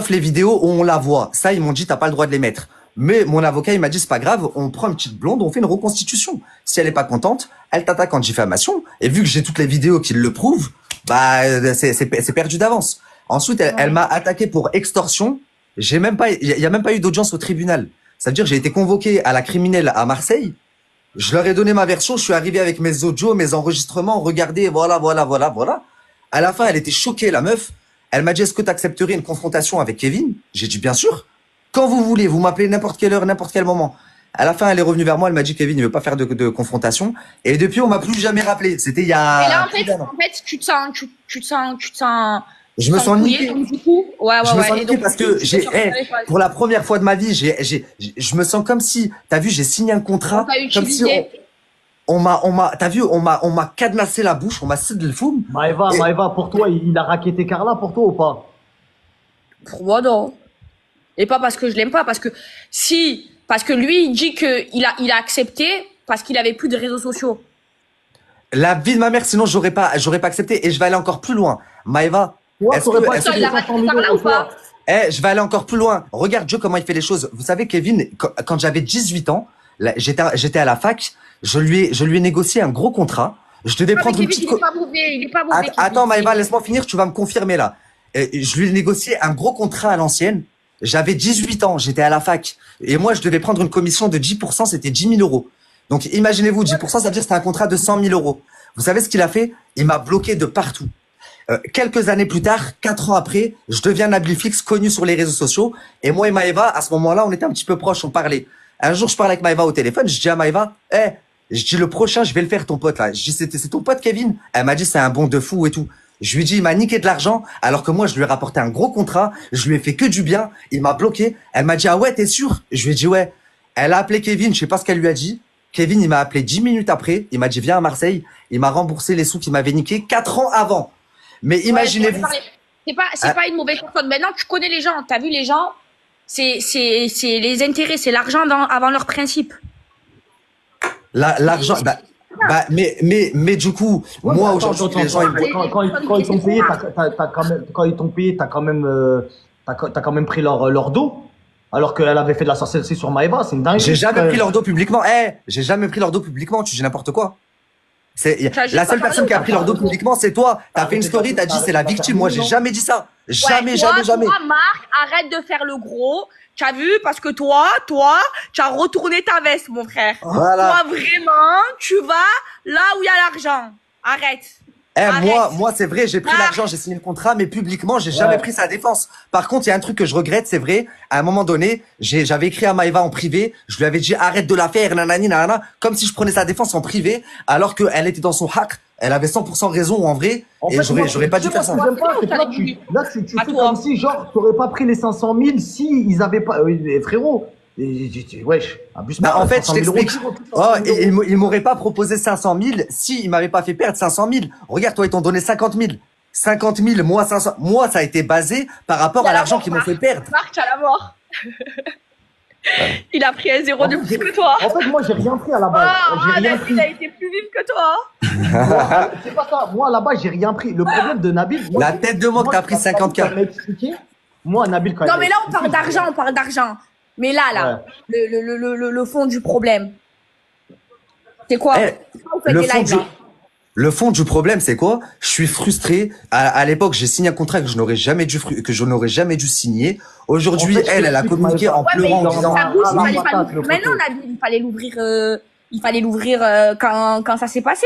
les vidéos où on la voit. Ça, ils m'ont dit, t'as pas le droit de les mettre. Mais mon avocat, il m'a dit, c'est pas grave, on prend une petite blonde, on fait une reconstitution. Si elle est pas contente, elle t'attaque en diffamation. Et vu que j'ai toutes les vidéos qui le prouvent, bah, c'est perdu d'avance. Ensuite, elle m'a attaqué pour extorsion. Il y a même pas eu d'audience au tribunal. Ça veut dire, j'ai été convoqué à la criminelle à Marseille. Je leur ai donné ma version, je suis arrivé avec mes audios, mes enregistrements, regardez, voilà. À la fin, elle était choquée, la meuf. Elle m'a dit, est-ce que tu accepterais une confrontation avec Kevin? J'ai dit, bien sûr. Quand vous voulez, vous m'appelez n'importe quelle heure, n'importe quel moment. À la fin, elle est revenue vers moi, elle m'a dit, Kevin, il veut pas faire de confrontation. Et depuis, on m'a plus jamais rappelé. C'était il y a... Et là, plus d'un an. en fait, tu te sens Je me sens mouillé, niqué. donc du coup, ouais. Je me sens Et niqué donc, parce du que coup, tu j'ai, te sens sur les choses. pour la première fois de ma vie, je me sens comme si, t'as vu, j'ai signé un contrat, On t'a comme si utilisé. t'as vu, on m'a cadenassé la bouche, on m'a cédé le fou. Maëva, pour toi, il a racketté Carla pour toi ou pas? Pour moi, non. Et pas parce que je l'aime pas, parce que lui, il dit qu'il a accepté parce qu'il avait plus de réseaux sociaux. La vie de ma mère, sinon j'aurais pas accepté. Et je vais aller encore plus loin. Maëva, Ouais, est-ce que, pas il a raté Carla ou pas? je vais aller encore plus loin. Regarde Joe comment il fait les choses. Vous savez, Kevin, quand j'avais 18 ans, là, j'étais à la fac, je lui ai négocié un gros contrat. Je devais prendre Kevin, une petite. il est pas mauvais. Attends, Maëva, laisse-moi finir, tu vas me confirmer là. Je lui ai négocié un gros contrat à l'ancienne. J'avais 18 ans, j'étais à la fac. Et moi, je devais prendre une commission de 10%, c'était 10 000 euros. Donc, imaginez-vous, 10%, ça veut dire que c'était un contrat de 100 000 euros. Vous savez ce qu'il a fait? Il m'a bloqué de partout. Quelques années plus tard, 4 ans après, je deviens Nabil Fix, connu sur les réseaux sociaux. Et moi et Maëva, à ce moment-là, on était un petit peu proches, on parlait. Un jour, je parle avec Maëva au téléphone, je dis à Maëva, je dis le prochain, je vais le faire ton pote là. Je dis c'est ton pote Kevin. Elle m'a dit c'est un bon de fou et tout. Je lui ai dit il m'a niqué de l'argent alors que moi je lui ai rapporté un gros contrat, je lui ai fait que du bien, il m'a bloqué. Elle m'a dit ah ouais, t'es sûr? Je lui ai dit ouais. Elle a appelé Kevin, je sais pas ce qu'elle lui a dit. Kevin, il m'a appelé 10 minutes après, il m'a dit viens à Marseille, il m'a remboursé les sous qu'il m'avait niqué 4 ans avant. Mais imaginez-vous. C'est pas une mauvaise personne. Maintenant, tu connais les gens, t'as vu les gens, c'est les intérêts, c'est l'argent avant leur principe. L'argent, mais du coup, Ouais, moi mais aujourd'hui, les gens, quand ils t'ont payé, t'as quand même pris leur dos. Alors qu'elle avait fait de la sorcellerie sur Maëva, c'est une dinguerie. j'ai jamais pris leur dos publiquement. J'ai jamais pris leur dos publiquement. Tu dis n'importe quoi. La seule personne qui a pris leur dos publiquement, c'est toi. T'as fait une story, t'as dit c'est la victime. Moi, j'ai jamais dit ça. Jamais. Toi, Marc, arrête de faire le gros. Tu as vu, parce que toi, tu as retourné ta veste, mon frère. Voilà. Toi, vraiment, tu vas là où il y a l'argent. Arrête. Moi, c'est vrai, j'ai pris l'argent, j'ai signé le contrat, mais publiquement, j'ai jamais pris sa défense. Par contre, il y a un truc que je regrette, c'est vrai. À un moment donné, j'avais écrit à Maëva en privé, je lui avais dit arrête de la faire, nanani, nanana, comme si je prenais sa défense en privé, alors qu'elle était dans son hack. Elle avait 100% raison en vrai, et j'aurais pas dû faire ça. Là, tu fais comme si, genre, t'aurais pas pris les 500 000 si ils avaient pas, frérot. Wesh, abuse pas. En fait, je t'explique. Il m'aurait pas proposé 500 000 si il m'avait pas fait perdre 500 000. Regarde, toi, ils t'ont donné 50 000. 50 000, moi, 500. Moi, ça a été basé par rapport à l'argent qu'ils m'ont fait perdre. Marc, tu as la mort. Il a pris un zéro de plus que toi. En fait, moi, j'ai rien pris à la base. J'ai rien pris. Il a été plus vif que toi. C'est pas ça. Moi, là-bas, j'ai rien pris. Le problème de Nabil. La tête de moi que t'as pris 50K. Moi, Nabil, quand non, mais là, on parle d'argent, Mais là, le fond du problème, c'est quoi? Le fond du problème, c'est quoi? Je suis frustré. À l'époque, j'ai signé un contrat que je n'aurais jamais dû signer. Aujourd'hui, en fait, elle a communiqué en pleurant, en disant. Maintenant, il fallait l'ouvrir quand ça s'est passé.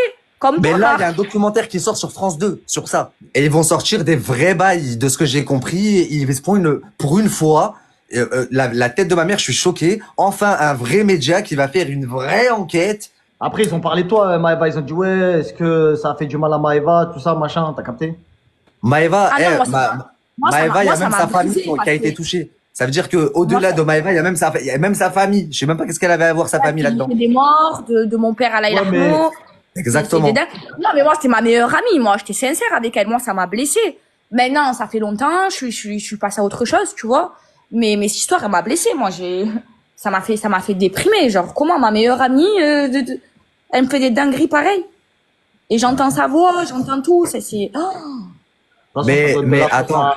Mais là, il y a un documentaire qui sort sur France 2 sur ça. Et ils vont sortir des vrais bails, de ce que j'ai compris. Ils pour une fois. La tête de ma mère, je suis choqué. Enfin, un vrai média qui va faire une vraie enquête. Après, ils ont parlé de toi, Maëva. Ils ont dit, ouais, est-ce que ça a fait du mal à Maëva, tout ça, machin, t'as capté? Maëva, Maëva, il y a même sa famille qui a été touchée. Ça veut dire que au-delà de Maëva, il y a même sa famille. Je sais même pas qu'est-ce qu'elle avait à voir sa famille là-dedans. Des morts de mon père à l'aéroport. Exactement. Non, mais moi, c'était ma meilleure amie. Moi, j'étais sincère avec elle. Moi, ça m'a blessée. Maintenant, ça fait longtemps. Je suis passée à autre chose, tu vois. Mais cette histoire, elle m'a blessée. Moi, ça m'a fait déprimer. Genre, comment ma meilleure amie, elle me fait des dingueries pareilles. Et j'entends sa voix, j'entends tout. Mais attends.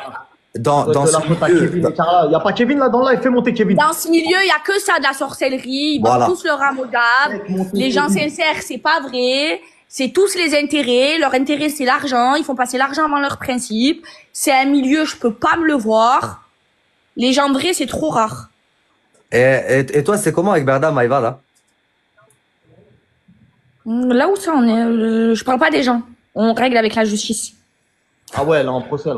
Dans ce milieu, il y a pas Kevin là dans le live, fais monter Kevin. Dans ce milieu, il y a que ça de la sorcellerie. Ils boivent tous leur amodab. Les gens sincères, c'est pas vrai. C'est tous les intérêts. Leur intérêt, c'est l'argent. Ils font passer l'argent avant leurs principes. C'est un milieu, je peux pas me le voir. Les gens vrais, c'est trop rare. Et toi, c'est comment avec Berda, Maëva, là? Là où ça en est, je parle pas des gens. On règle avec la justice. Ah ouais, là, en procès.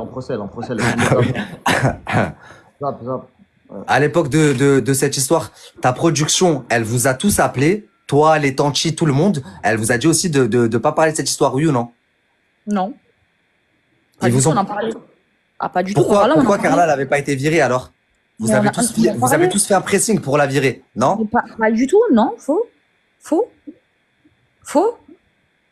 À l'époque de cette histoire, ta production, elle vous a tous appelé, toi, les Tanchi, tout le monde. Elle vous a dit aussi de pas parler de cette histoire, oui ou non? Non. Ils vous ont... on en parlait. Ah, pas du pourquoi, tout. Pourquoi Carla n'avait pas été virée alors? Vous avez tous fait un pressing pour la virer, non? Pas du tout, non, faux. Faux.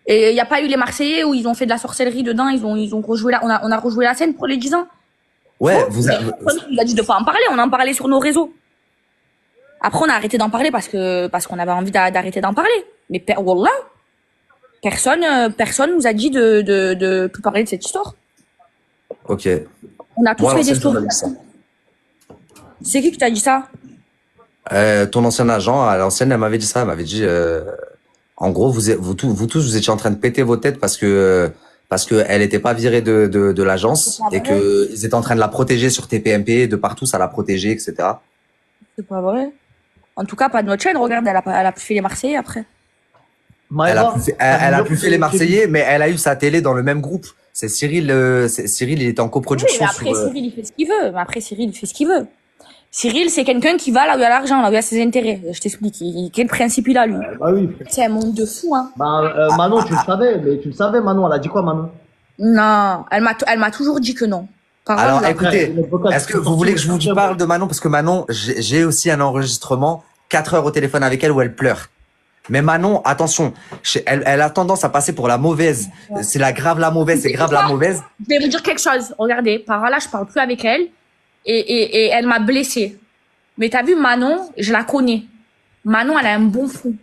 Et il n'y a pas eu les Marseillais où ils ont fait de la sorcellerie dedans, ils ont rejoué on a rejoué la scène pour les 10 ans. Ouais, Faux. vous avez... Il a dit de pas en parler, on en parlait sur nos réseaux. Après, on a arrêté d'en parler parce qu'on avait envie d'arrêter d'en parler. Mais wallah, personne nous a dit de plus parler de cette histoire. Ok. On a tous Moi, fait des l'ancienne stories. journaliste. C'est qui t'a dit ça? Ton ancien agent, à l'ancienne, elle m'avait dit ça. Elle m'avait dit, en gros, vous tous, vous étiez en train de péter vos têtes parce que elle était pas virée de l'agence et que ils étaient en train de la protéger sur TPMP, de partout, ça la protégeait, etc. C'est pas vrai. En tout cas, pas de notre chaîne. Regarde, elle a plus fait les Marseillais après. Maëva, Elle a plus fait les Marseillais, mais elle a eu sa télé dans le même groupe. C'est Cyril, Cyril, il était en Oui, coproduction. mais après, Cyril, il fait ce qu'il veut. Mais après, Cyril, il fait ce qu'il veut. Cyril, c'est quelqu'un qui va là où il y a l'argent, là où il y a ses intérêts. Je t'explique. Quel principe il a, lui? bah oui. C'est un monde de fou, hein. Bah, Manon, tu le savais, mais tu le savais, Manon. Elle a dit quoi, Manon? Non, elle m'a toujours dit que non. Par Alors, contre, écoutez, est-ce que vous voulez que je vous parle de Manon? Parce que Manon, j'ai aussi un enregistrement, 4 heures au téléphone avec elle où elle pleure. Mais Manon, attention, elle a tendance à passer pour la mauvaise. C'est la grave la mauvaise, c'est grave la mauvaise. je vais vous dire quelque chose. Regardez, par là, je parle plus avec elle. Et elle m'a blessée. Mais t'as vu, Manon, je la connais. Manon, elle a un bon fond.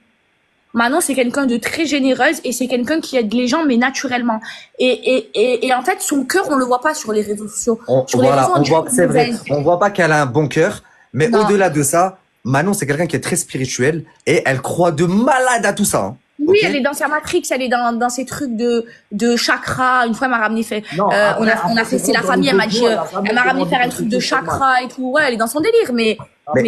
Manon, c'est quelqu'un de très généreuse et c'est quelqu'un qui aide les gens, mais naturellement. Et en fait, son cœur, on le voit pas sur les réseaux sociaux. Sur les réseaux, On voit, c'est vrai, elle- on voit pas qu'elle a un bon cœur, mais Non. au-delà de ça, Manon, c'est quelqu'un qui est très spirituel et elle croit de malade à tout ça. Hein. Oui, Ok. elle est dans sa matrix, elle est dans ses trucs de chakra. Une fois, elle m'a ramené fait. Non, On a fait, c'est la famille, elle m'a dit, elle m'a ramené faire un truc de chakra et tout. Ouais, elle est dans son délire, mais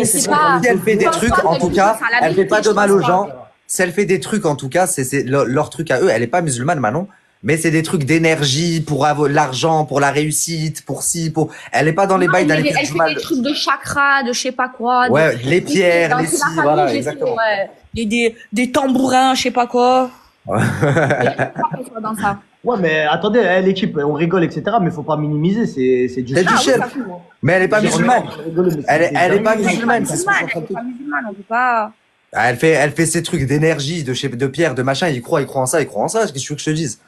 c'est pas. Si elle fait des je pense trucs, pas en qu'elle tout dise cas, ça à la elle fait pas vérité, de mal je aux pense gens. pas. Si elle fait des trucs, en tout cas, c'est leur truc à eux. Elle est pas musulmane, Manon. Mais c'est des trucs d'énergie pour avoir l'argent, pour la réussite, pour ci, pour. Elle est pas dans les bails d'aller faire Elle du fait mal. des trucs de chakra, de je sais pas quoi. Ouais, les pierres, dans les toute la ci, famille, voilà, j'ai fait, exactement. ouais, des tambourins, je sais pas quoi. Et je sais pas qu'elle soit dans ça. Ouais, mais attendez, l'équipe, on rigole, etc., mais faut pas minimiser, c'est du C'est du Ah oui, chef. ça fout, hein. Mais elle est pas musulmane. Elle est pas Elle est musulmane. pas musulmane, elle est pas musulmane, on peut pas. Elle fait ses trucs d'énergie, de pierre, de machin. Il croit en ça, Qu'est-ce que tu veux que je te dise?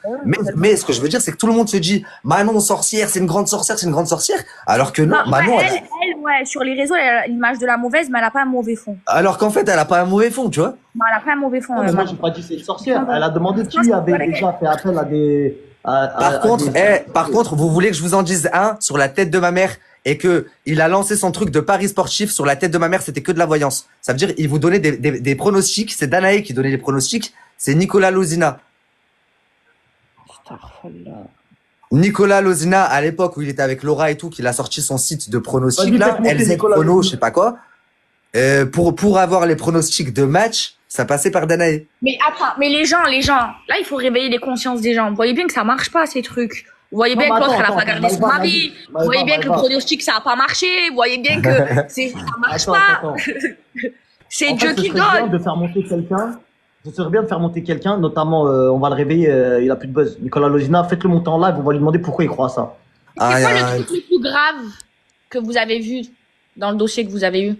Mais ce que je veux dire, c'est que tout le monde se dit, Manon sorcière, c'est une grande sorcière, c'est une grande sorcière. Alors que non, Manon, Ouais, sur les réseaux, elle a l'image de la mauvaise, mais elle a pas un mauvais fond. alors qu'en fait, elle a pas un mauvais fond, tu vois. Non, elle a pas un mauvais fond. Non, mais moi, Manon. j'ai pas dit c'est une sorcière. Elle a demandé qui avait déjà fait appel à des. Par contre, vous voulez que je vous en dise un sur la tête de ma mère et que il a lancé son truc de paris sportif sur la tête de ma mère, c'était que de la voyance. Ça veut dire, il vous donnait des pronostics. C'est Danae qui donnait les pronostics. C'est Nicolas Lozina. Nicolas Lozina, à l'époque où il était avec Laura et tout, qu'il a sorti son site de pronostics, Vas-y, là, faites monter LZ Nicolas Prono, Lozina. je sais pas quoi. Pour avoir les pronostics de match, ça passait par Danae. Mais attends, mais les gens, là, il faut réveiller les consciences des gens. Vous voyez bien que ça marche pas, ces trucs. Vous voyez bien Non, que mais l'autre, elle a attends, pas gardé son Maëva, mari. vas-y. Vous voyez bien que le Maëva. pronostic, ça a pas marché. Vous voyez bien que ça marche pas. C'est En Dieu fait, ce qui serait bien donne. de faire monter quelqu'un. Ce serait bien de faire monter quelqu'un, notamment, on va le réveiller, il a plus de buzz. Nicolas Lozina, faites-le monter en live, on va lui demander pourquoi il croit à ça. Ah, C'est quoi y a le truc le plus grave que vous avez vu dans le dossier que vous avez eu?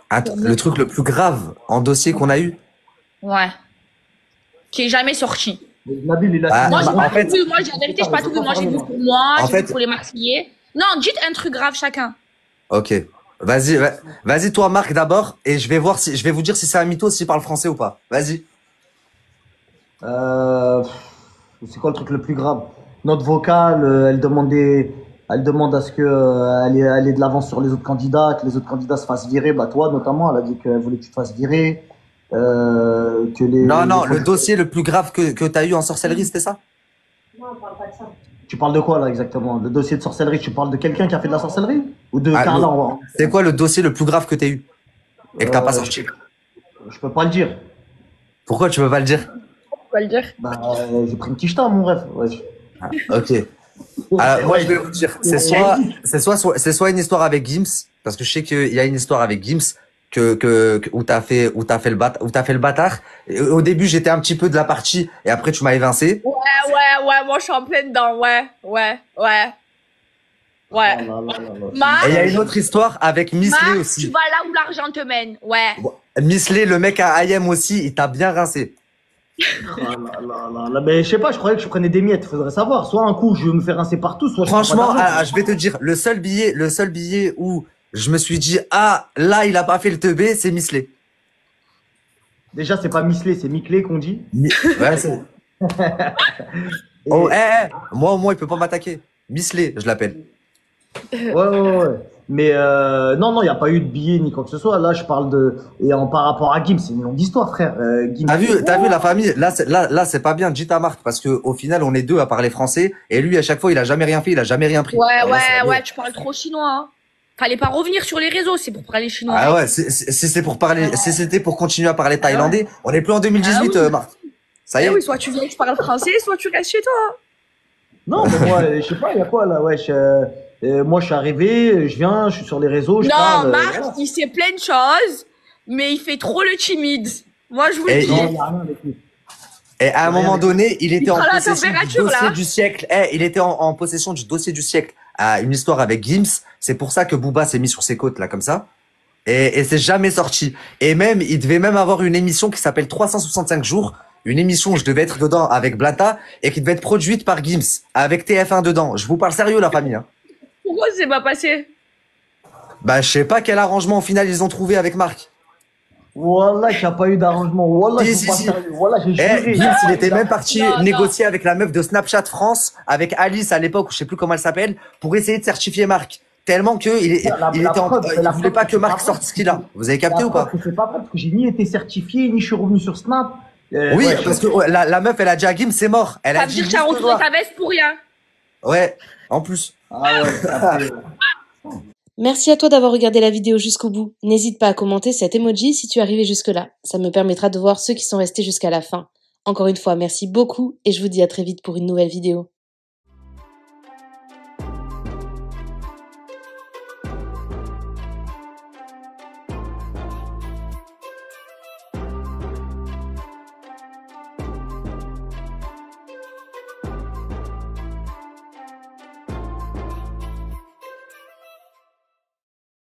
Attends, le truc le plus grave en dossier qu'on a eu. Ouais. Qui est jamais sorti. Nabil, il a Ah, Moi, j'ai en pas fait- tout vu. Moi, j'ai la vérité, j'ai pas tout vu. Moi, j'ai vu pour moi, En j'ai vu fait- pour les Marseillais. Non, dites un truc grave chacun. Ok. Vas-y toi Marc d'abord et je vais vous dire si c'est un mytho s'il parle français ou pas. Vas-y. C'est quoi le truc le plus grave? Notre vocale, elle demande à ce que elle ait de l'avance sur les autres candidats, que les autres candidats se fassent virer. Bah toi notamment, elle a dit qu'elle voulait que tu te fasses virer. Que les, Non, les- le dossier le plus grave que t'as eu en sorcellerie, c'était ça? Tu parles de quoi là exactement? Le dossier de sorcellerie, tu parles de quelqu'un qui a fait de la sorcellerie? Ou de Ah, Carla le- en vrai? C'est quoi le dossier le plus grave que t'as eu? Et que t'as pas sorti? Je peux pas le dire. Pourquoi tu veux pas le dire? Tu vas le dire. Bah, j'ai pris une quicheta, mon rêve. Ouais. Ok. Alors, moi, je vais vous dire, c'est soit une histoire avec Gims, parce que je sais qu'il y a une histoire avec Gims où t'as fait le bâtard. Et au début, j'étais un petit peu de la partie, et après, tu m'as évincé. Ouais, moi, je suis en plein dedans. Ouais. Ah là là là là. Marc, Et il y a une autre histoire avec Misley Marc, tu aussi. vas là où l'argent te mène. Ouais. Misley, le mec à IM aussi, il t'a bien rincé. Oh là là là là. Mais je sais pas, je croyais que je prenais des miettes. Faudrait savoir. Soit un coup, je me fais rincer partout, soit je prends pas Franchement, d'argent. je vais te dire, le seul billet où je me suis dit, ah, là, il a pas fait le teubé, c'est Misley. Déjà, c'est pas Misley, c'est Miclé qu'on dit. Ouais, c'est... Oh, Et, moi, au moins, il peut pas m'attaquer. Misley, je l'appelle. ouais, ouais, ouais. Mais non, non, il n'y a pas eu de billets ni quoi que ce soit. Là, je parle de. Et par rapport à Gims, c'est une longue histoire, frère. Gims. T'as vu la famille? Là, c'est pas bien. Dis ta marque parce que au final, on est deux à parler français et lui, à chaque fois, il a jamais rien fait, il a jamais rien pris. Ouais, Alors là, c'est la ouais, merde. ouais, tu parles trop chinois. Hein. Fallait pas revenir sur les réseaux, c'est pour parler chinois. Ah ouais, si c'est pour parler, si c'était pour continuer à parler Ah ouais. thaïlandais, on est plus en 2018, Ah oui. Marc. Ça y Eh est. oui, soit tu viens, tu parles français, soit tu restes chez toi. Non, mais moi, je sais pas, il y a quoi là, wesh. Moi, je suis arrivé, je viens, je suis sur les réseaux, je Non, parle. Marc, Voilà. il sait plein de choses, mais il fait trop le timide. Moi, je vous le Et dis. Non, il n'y a rien avec lui. Et à un Rien moment avec- donné, il était Il en prend la possession du température, dossier là. du siècle. Il était en possession du dossier du siècle. Ah, une histoire avec Gims. C'est pour ça que Booba s'est mis sur ses côtes, là, comme ça. Et c'est jamais sorti. Et même, il devait même avoir une émission qui s'appelle 365 jours. Une émission où je devais être dedans avec Blata et qui devait être produite par Gims. Avec TF1 dedans. Je vous parle sérieux, la famille, hein. Pourquoi c'est pas passé? Bah, je sais pas quel arrangement au final ils ont trouvé avec Marc. Wallah, il n'y a pas eu d'arrangement. Wallah, Si, je si, vous pas si. sérieux. Wallah, j'ai juré. Gims, il était même parti Non, négocier avec la meuf de Snapchat France, avec Alice à l'époque, ou je sais plus comment elle s'appelle, pour essayer de certifier Marc. Tellement que il voulait pas que Marc sorte ce qu'il a. Vous avez capté ou pas? C'est pas vrai, parce que j'ai ni été certifié, ni je suis revenu sur Snap. Oui, Ouais, parce que la meuf, elle a dit à Gims, c'est mort. Elle Ça a veut dit dire que t'as juste retourné noir. ta veste pour rien. Ouais, en plus. Ah ouais, ça fait- Merci à toi d'avoir regardé la vidéo jusqu'au bout. N'hésite pas à commenter cet emoji si tu es arrivé jusque-là. Ça me permettra de voir ceux qui sont restés jusqu'à la fin. Encore une fois, merci beaucoup et je vous dis à très vite pour une nouvelle vidéo.